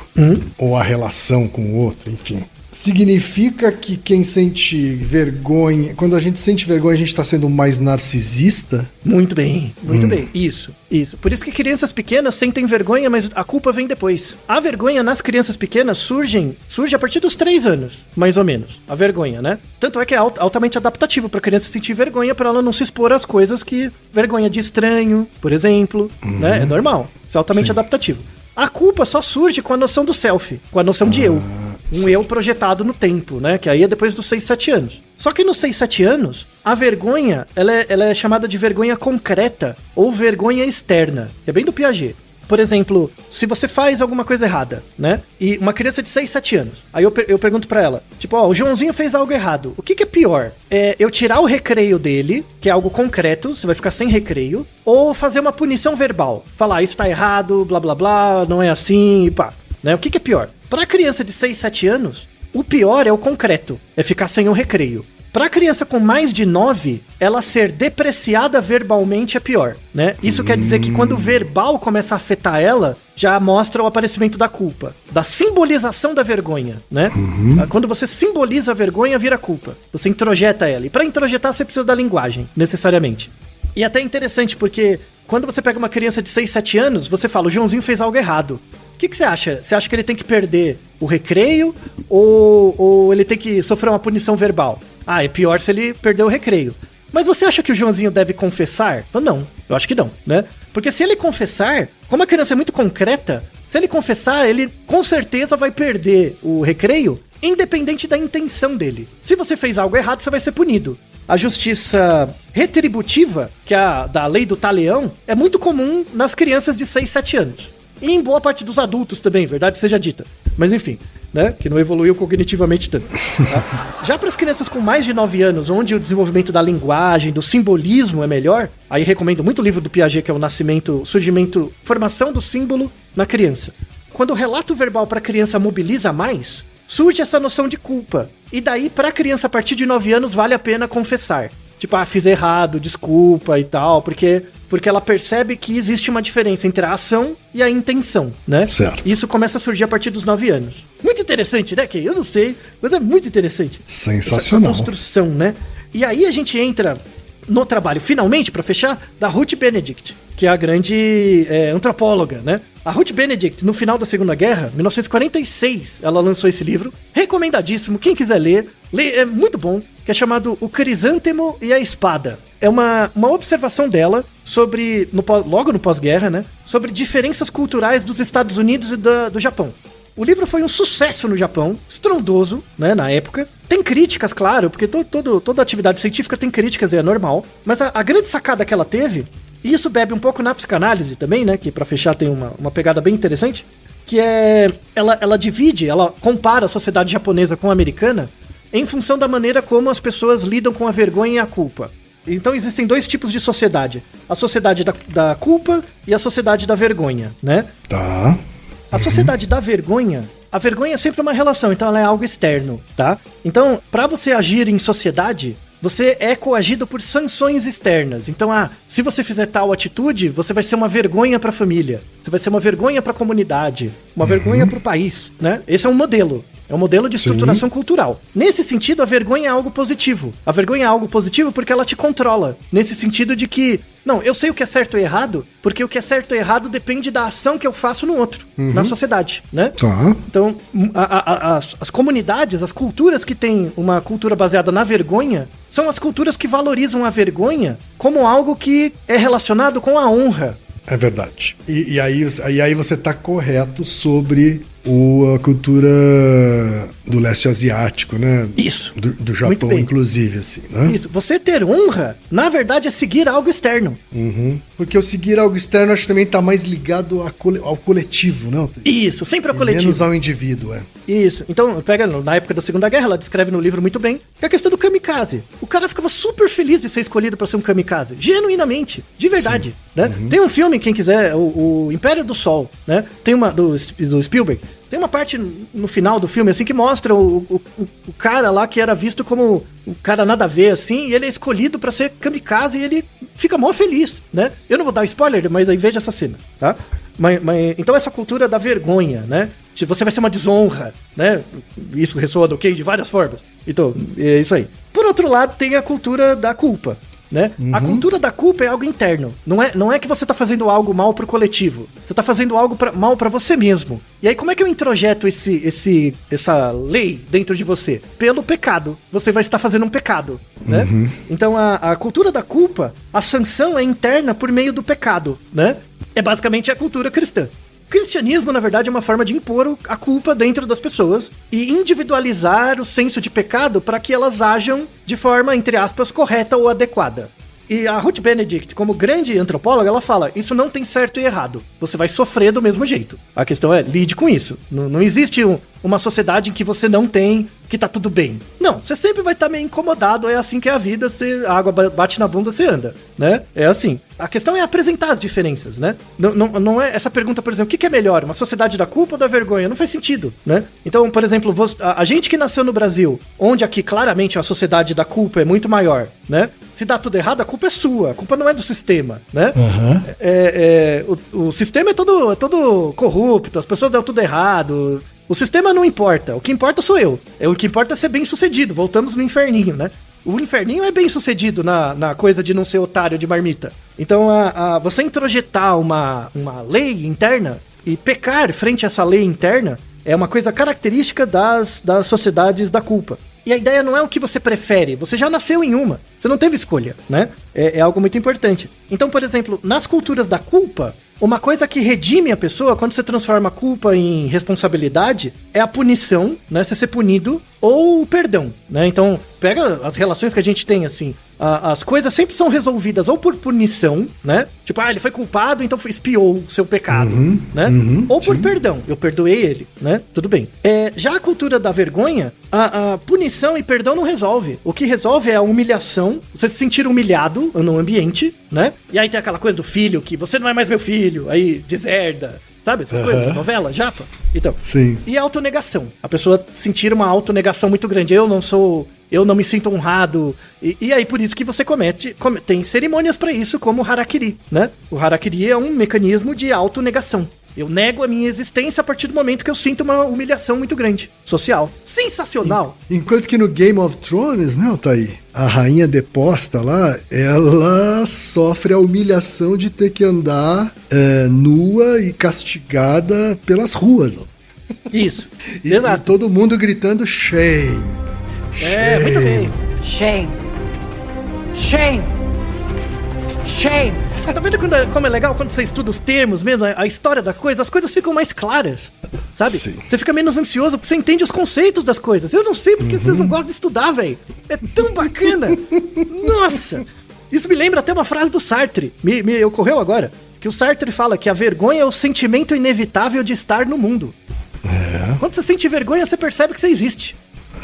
ou à relação com o outro, enfim... Significa que quem sente vergonha... Quando a gente sente vergonha, a gente está sendo mais narcisista? Muito bem, muito bem. Isso. Por isso que crianças pequenas sentem vergonha, mas a culpa vem depois. A vergonha nas crianças pequenas surge a partir dos 3 anos, mais ou menos. A vergonha, né? Tanto é que é altamente adaptativo para a criança sentir vergonha, para ela não se expor às coisas que... Vergonha de estranho, por exemplo, né? É normal. Isso é altamente adaptativo. A culpa só surge com a noção do self, com a noção de eu. Um eu projetado no tempo, né? Que aí é depois dos 6, 7 anos. Só que nos 6, 7 anos, a vergonha, ela é chamada de vergonha concreta ou vergonha externa. É bem do Piaget. Por exemplo, se você faz alguma coisa errada, né? E uma criança de 6, 7 anos. Aí eu pergunto pra ela, tipo, ó, o Joãozinho fez algo errado. O que é pior? É eu tirar o recreio dele, que é algo concreto, você vai ficar sem recreio, ou fazer uma punição verbal? Falar, isso tá errado, blá blá blá, não é assim, e pá. Né? O que é pior? Para criança de 6, 7 anos, o pior é o concreto, é ficar sem o recreio. Para criança com mais de 9, ela ser depreciada verbalmente é pior, né? Isso quer dizer que quando o verbal começa a afetar ela, já mostra o aparecimento da culpa, da simbolização da vergonha, né? Quando você simboliza a vergonha, vira culpa. Você introjeta ela. E para introjetar, você precisa da linguagem, necessariamente. E até interessante, porque quando você pega uma criança de 6, 7 anos, você fala, o Joãozinho fez algo errado. O que você acha? Você acha que ele tem que perder o recreio ou ele tem que sofrer uma punição verbal? Ah, é pior se ele perder o recreio. Mas você acha que o Joãozinho deve confessar? Não, eu acho que não, né? Porque se ele confessar, como a criança é muito concreta, se ele confessar, ele com certeza vai perder o recreio, independente da intenção dele. Se você fez algo errado, você vai ser punido. A justiça retributiva, que é a da lei do talião, é muito comum nas crianças de 6, 7 anos. E em boa parte dos adultos também, verdade seja dita. Mas enfim, né? Que não evoluiu cognitivamente tanto. Tá? Já para as crianças com mais de 9 anos, onde o desenvolvimento da linguagem, do simbolismo é melhor, aí recomendo muito o livro do Piaget, que é o Nascimento, Surgimento, Formação do Símbolo na Criança. Quando o relato verbal para a criança mobiliza mais, surge essa noção de culpa. E daí, para a criança a partir de 9 anos, vale a pena confessar. Tipo, fiz errado, desculpa e tal, porque ela percebe que existe uma diferença entre a ação e a intenção, né? Certo. Isso começa a surgir a partir dos 9 anos. Muito interessante, né, Kay? Eu não sei, mas é muito interessante. Sensacional. Essa construção, né? E aí a gente entra no trabalho, finalmente, para fechar, da Ruth Benedict, que é a grande antropóloga, né? A Ruth Benedict, no final da Segunda Guerra, 1946, ela lançou esse livro, recomendadíssimo, quem quiser ler, é muito bom, que é chamado O Crisântemo e a Espada. É uma observação dela sobre, logo no pós-guerra, né? Sobre diferenças culturais dos Estados Unidos e do Japão. O livro foi um sucesso no Japão, estrondoso, né, na época. Tem críticas, claro, porque toda atividade científica tem críticas e é normal. Mas a grande sacada que ela teve, e isso bebe um pouco na psicanálise também, né, que pra fechar tem uma pegada bem interessante, que é, ela divide, ela compara a sociedade japonesa com a americana em função da maneira como as pessoas lidam com a vergonha e a culpa. Então existem dois tipos de sociedade. A sociedade da culpa e a sociedade da vergonha, né? Tá. A sociedade da vergonha, a vergonha é sempre uma relação, então ela é algo externo, tá? Então, pra você agir em sociedade, você é coagido por sanções externas. Então, se você fizer tal atitude, você vai ser uma vergonha pra família, você vai ser uma vergonha pra comunidade, uma vergonha pro país, né? Esse é um modelo. É um modelo de estruturação cultural. Nesse sentido, a vergonha é algo positivo. A vergonha é algo positivo porque ela te controla. Nesse sentido de que, não, eu sei o que é certo e errado, porque o que é certo e errado depende da ação que eu faço no outro, na sociedade, né? Tá. Então, as comunidades, as culturas que têm uma cultura baseada na vergonha, são as culturas que valorizam a vergonha como algo que é relacionado com a honra. É verdade. E aí você tá correto sobre a cultura do leste asiático, né? Isso. Do Japão, inclusive, assim, né? Isso. Você ter honra, na verdade, é seguir algo externo. Uhum. Porque o seguir algo externo, acho que também tá mais ligado ao coletivo, não? Isso, sempre ao coletivo. Menos ao indivíduo, Isso. Então, pega na época da Segunda Guerra, ela descreve no livro muito bem, que é a questão do kamikaze. O cara ficava super feliz de ser escolhido pra ser um kamikaze. Genuinamente. De verdade. Né? Tem um filme, quem quiser, o Império do Sol, né? Tem uma do Spielberg. Tem uma parte no final do filme, assim, que mostra o cara lá que era visto como um cara nada a ver, assim, e ele é escolhido pra ser kamikaze e ele fica mó feliz, né? Eu não vou dar spoiler, mas aí veja essa cena, tá? Então essa cultura da vergonha, né? Você vai ser uma desonra, né? Isso ressoa do Kay de várias formas. Então, é isso aí. Por outro lado, tem a cultura da culpa. Né? A cultura da culpa é algo interno. Não é que você tá fazendo algo mal pro coletivo. Você tá fazendo algo mal pra você mesmo. E aí como é que eu introjeto essa lei dentro de você? Pelo pecado. Você vai estar fazendo um pecado, né? Então a cultura da culpa, a sanção é interna por meio do pecado, né? É basicamente a cultura cristã. O cristianismo, na verdade, é uma forma de impor a culpa dentro das pessoas e individualizar o senso de pecado para que elas ajam de forma, entre aspas, correta ou adequada. E a Ruth Benedict, como grande antropóloga, ela fala, isso não tem certo e errado. Você vai sofrer do mesmo jeito. A questão é, lide com isso. Não existe uma sociedade em que você não tem, que tá tudo bem. Não, você sempre vai estar meio incomodado, é assim que é a vida, a água bate na bunda, você anda, né? É assim. A questão é apresentar as diferenças, né? Não é essa pergunta, por exemplo, o que é melhor, uma sociedade da culpa ou da vergonha? Não faz sentido, né? Então, por exemplo, a gente que nasceu no Brasil, onde aqui claramente a sociedade da culpa é muito maior, né? Se dá tudo errado, a culpa é sua, a culpa não é do sistema, né? O sistema é todo corrupto, as pessoas dão tudo errado. O sistema não importa, o que importa sou eu. O que importa é ser bem sucedido, voltamos no inferninho, né? O inferninho é bem sucedido na coisa de não ser otário de marmita. Então, você introjetar uma lei interna e pecar frente a essa lei interna é uma coisa característica das sociedades da culpa. E a ideia não é o que você prefere, você já nasceu em uma, você não teve escolha, né? É algo muito importante. Então, por exemplo, nas culturas da culpa, Uma coisa que redime a pessoa, quando você transforma a culpa em responsabilidade, é a punição, né? Você ser punido, ou o perdão, né? Então, pega as relações que a gente tem, assim, as coisas sempre são resolvidas ou por punição, né? Tipo, ele foi culpado, então espiou o seu pecado, né? Ou por perdão, eu perdoei ele, né? Tudo bem. Já a cultura da vergonha, a punição e perdão não resolve. O que resolve é a humilhação, você se sentir humilhado no ambiente, né? E aí tem aquela coisa do filho, que você não é mais meu filho, aí deserda, sabe? Essas coisas, novela, japa. Então, sim. E a autonegação. A pessoa sentir uma autonegação muito grande. Eu não me sinto honrado. E aí, por isso que você tem cerimônias pra isso, como o harakiri, né? O harakiri é um mecanismo de autonegação. Eu nego a minha existência a partir do momento que eu sinto uma humilhação muito grande, social. Sensacional! Enquanto que no Game of Thrones, né, Altair? A rainha deposta lá, ela sofre a humilhação de ter que andar nua e castigada pelas ruas. Ó. Isso. E todo mundo gritando shame. Muito bem. Shame. Shame. Shame. Tá vendo como é legal quando você estuda os termos mesmo, a história da coisa, as coisas ficam mais claras, sabe? Sim. Você fica menos ansioso porque você entende os conceitos das coisas. Eu não sei porque vocês não gostam de estudar, velho. É tão bacana. Nossa! Isso me lembra até uma frase do Sartre. Me ocorreu agora. Que o Sartre fala que a vergonha é o sentimento inevitável de estar no mundo. Quando você sente vergonha, você percebe que você existe.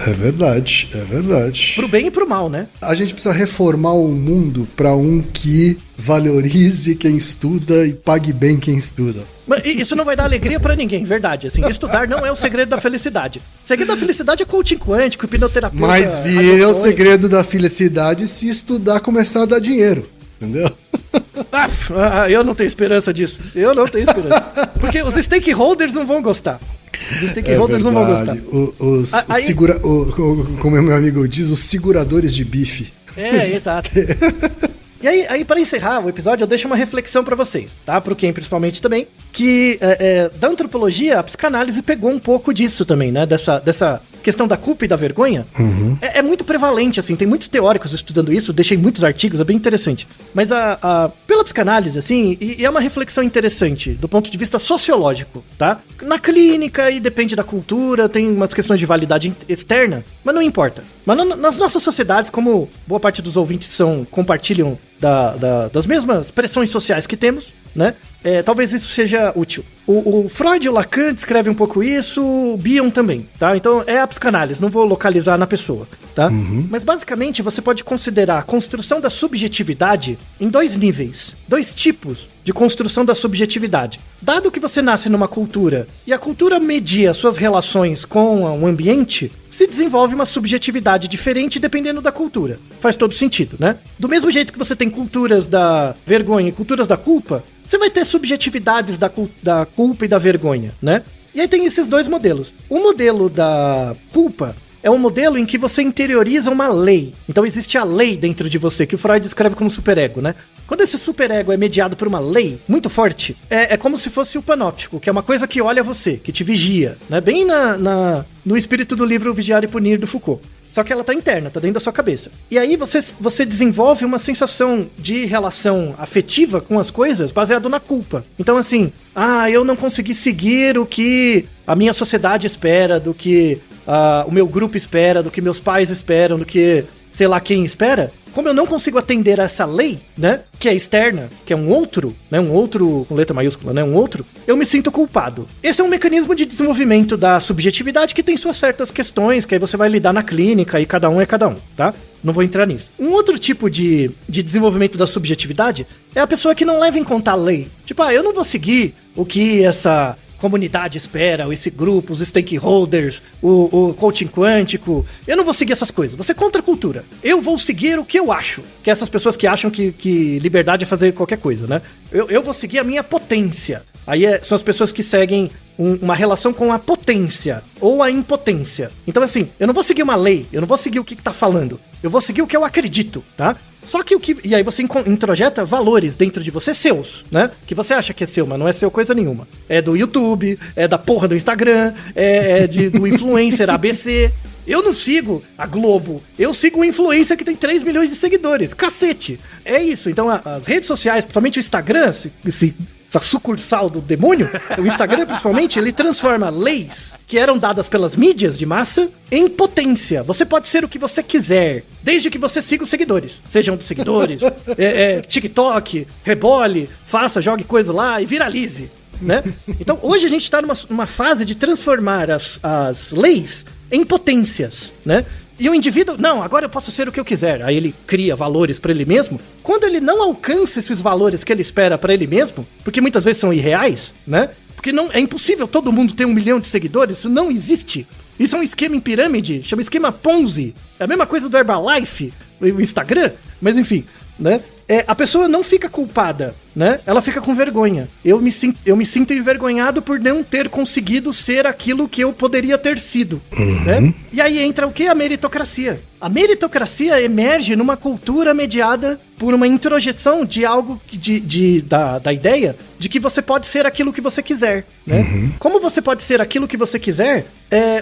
É verdade, é verdade. Pro bem e pro mal, né? A gente precisa reformar o mundo para um que valorize quem estuda e pague bem quem estuda. Mas isso não vai dar alegria pra ninguém, verdade. Assim, estudar não é o segredo da felicidade. O segredo da felicidade é coaching quântico, hipnoterapeuta. Mas vira o segredo da felicidade se estudar começar a dar dinheiro, entendeu? Eu não tenho esperança disso. Eu não tenho esperança. Porque os stakeholders não vão gostar. Os stakeholders não vão gostar. Como meu amigo diz, os seguradores de bife. Exato. E aí, para encerrar o episódio, eu deixo uma reflexão para vocês, tá? Pro Ken principalmente também, que da antropologia, a psicanálise pegou um pouco disso também, né? Dessa questão da culpa e da vergonha. É muito prevalente, assim, tem muitos teóricos estudando isso, deixei muitos artigos, é bem interessante. Mas pela psicanálise, assim, e é uma reflexão interessante do ponto de vista sociológico, tá? Na clínica, e depende da cultura, tem umas questões de validade externa, mas não importa. Mas nas nossas sociedades, como boa parte dos ouvintes compartilham das mesmas pressões sociais que temos, né? Talvez isso seja útil. O Freud e o Lacan descrevem um pouco isso, o Bion também, tá? Então é a psicanálise, não vou localizar na pessoa, tá? Mas basicamente você pode considerar a construção da subjetividade em 2 níveis, 2 tipos de construção da subjetividade. Dado que você nasce numa cultura e a cultura media suas relações com o ambiente, se desenvolve uma subjetividade diferente dependendo da cultura. Faz todo sentido, né? Do mesmo jeito que você tem culturas da vergonha e culturas da culpa, você vai ter subjetividades da culpa e da vergonha, né? E aí tem esses 2 modelos. O modelo da culpa é um modelo em que você interioriza uma lei. Então existe a lei dentro de você, que o Freud descreve como superego, né? Quando esse superego é mediado por uma lei muito forte, é como se fosse o panóptico, que é uma coisa que olha você, que te vigia, né? Bem no espírito do livro Vigiar e Punir, do Foucault. Só que ela tá interna, tá dentro da sua cabeça. E aí você desenvolve uma sensação de relação afetiva com as coisas baseado na culpa. Então assim, eu não consegui seguir o que a minha sociedade espera, do que o meu grupo espera, do que meus pais esperam, do que sei lá quem espera. Como eu não consigo atender a essa lei, né, que é externa, que é um outro, né, um outro com letra maiúscula, né, um outro, eu me sinto culpado. Esse é um mecanismo de desenvolvimento da subjetividade que tem suas certas questões, que aí você vai lidar na clínica e cada um é cada um, tá? Não vou entrar nisso. Um outro tipo de desenvolvimento da subjetividade é a pessoa que não leva em conta a lei. Tipo, eu não vou seguir o que essa comunidade espera, esse grupo, os stakeholders, o coaching quântico. Eu não vou seguir essas coisas. Você é contra a cultura. Eu vou seguir o que eu acho. Que é essas pessoas que acham que liberdade é fazer qualquer coisa, né? Eu vou seguir a minha potência. Aí são as pessoas que seguem uma relação com a potência ou a impotência. Então assim, eu não vou seguir uma lei, eu não vou seguir o que tá falando. Eu vou seguir o que eu acredito, tá? Só que e aí você introjeta valores dentro de você seus, né? Que você acha que é seu, mas não é seu coisa nenhuma. É do YouTube, é da porra do Instagram, do influencer ABC. Eu não sigo a Globo, eu sigo um influencer que tem 3 milhões de seguidores. Cacete! É isso. Então as redes sociais, principalmente o Instagram, se essa sucursal do demônio, o Instagram principalmente, ele transforma leis que eram dadas pelas mídias de massa em potência. Você pode ser o que você quiser, desde que você siga os seguidores. Sejam dos seguidores, TikTok, rebole, jogue coisa lá e viralize, né? Então hoje a gente está numa fase de transformar as leis em potências, né? E o indivíduo, não, agora eu posso ser o que eu quiser. Aí ele cria valores para ele mesmo. Quando ele não alcança esses valores que ele espera para ele mesmo, porque muitas vezes são irreais, né? Porque é impossível todo mundo ter 1 milhão de seguidores, isso não existe. Isso é um esquema em pirâmide, chama esquema Ponzi. É a mesma coisa do Herbalife, o Instagram, mas enfim, né? A pessoa não fica culpada, né? Ela fica com vergonha. Eu me sinto envergonhado por não ter conseguido ser aquilo que eu poderia ter sido, né? E aí entra o que? A meritocracia. A meritocracia emerge numa cultura mediada por uma introjeção de algo, da ideia de que você pode ser aquilo que você quiser, né? Como você pode ser aquilo que você quiser,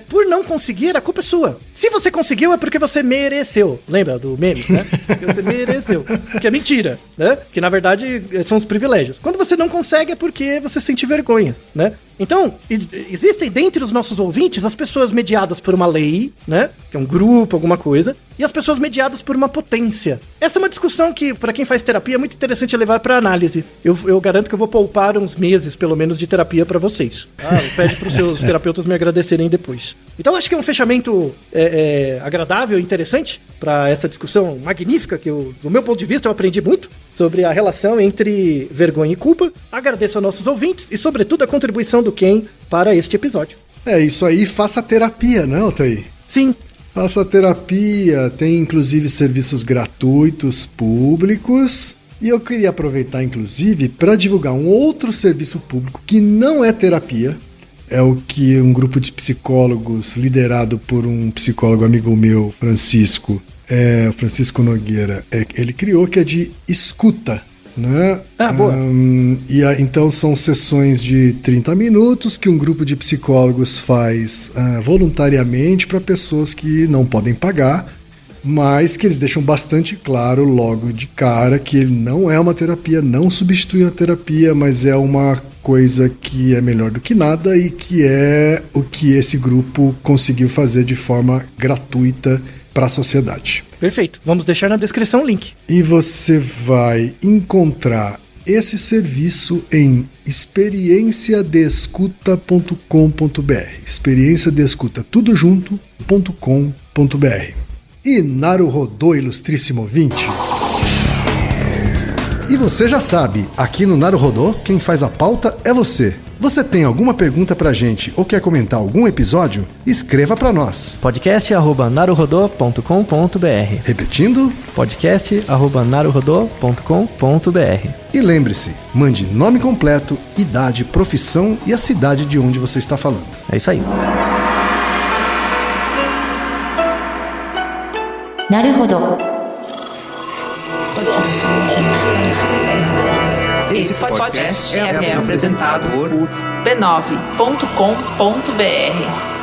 por não conseguir, a culpa é sua. Se você conseguiu, é porque você mereceu. Lembra do meme, né? Porque você mereceu. Que é mentira, né? Que na verdade são os privilégios. Quando você não consegue, é porque você sente vergonha, né? Então, existem dentre os nossos ouvintes as pessoas mediadas por uma lei, né? Que é um grupo, alguma coisa, e as pessoas mediadas por uma potência. Essa é uma discussão que, para quem faz terapia, é muito interessante levar para análise. Eu garanto que eu vou poupar uns meses, pelo menos, de terapia para vocês. Pede para os seus terapeutas me agradecerem depois. Então, acho que é um fechamento agradável e interessante para essa discussão magnífica que, do meu ponto de vista, eu aprendi muito sobre a relação entre vergonha e culpa. Agradeço aos nossos ouvintes e, sobretudo, a contribuição do Ken para este episódio. É isso aí, faça terapia, não, Altair? Sim. Faça terapia, tem inclusive serviços gratuitos públicos. E eu queria aproveitar, inclusive, para divulgar um outro serviço público que não é terapia. É o que um grupo de psicólogos liderado por um psicólogo amigo meu, Francisco Nogueira, ele criou, que é de escuta, né? Boa. Então são sessões de 30 minutos que um grupo de psicólogos faz voluntariamente para pessoas que não podem pagar, mas que eles deixam bastante claro logo de cara que ele não é uma terapia, não substitui a terapia, mas é uma coisa que é melhor do que nada e que é o que esse grupo conseguiu fazer de forma gratuita para a sociedade. Perfeito. Vamos deixar na descrição o link. E você vai encontrar esse serviço em experienciadescuta.com.br. Experienciadescuta, tudo junto.com.br. E Naruhodô, ilustríssimo ouvinte. E você já sabe, aqui no Naruhodô, quem faz a pauta é você. Você tem alguma pergunta pra gente ou quer comentar algum episódio? Escreva pra nós. podcast@naruhodô.com.br. Repetindo? podcast@naruhodô.com.br. E lembre-se, mande nome completo, idade, profissão e a cidade de onde você está falando. É isso aí. Naruhodô. Esse podcast é apresentado por b9.com.br.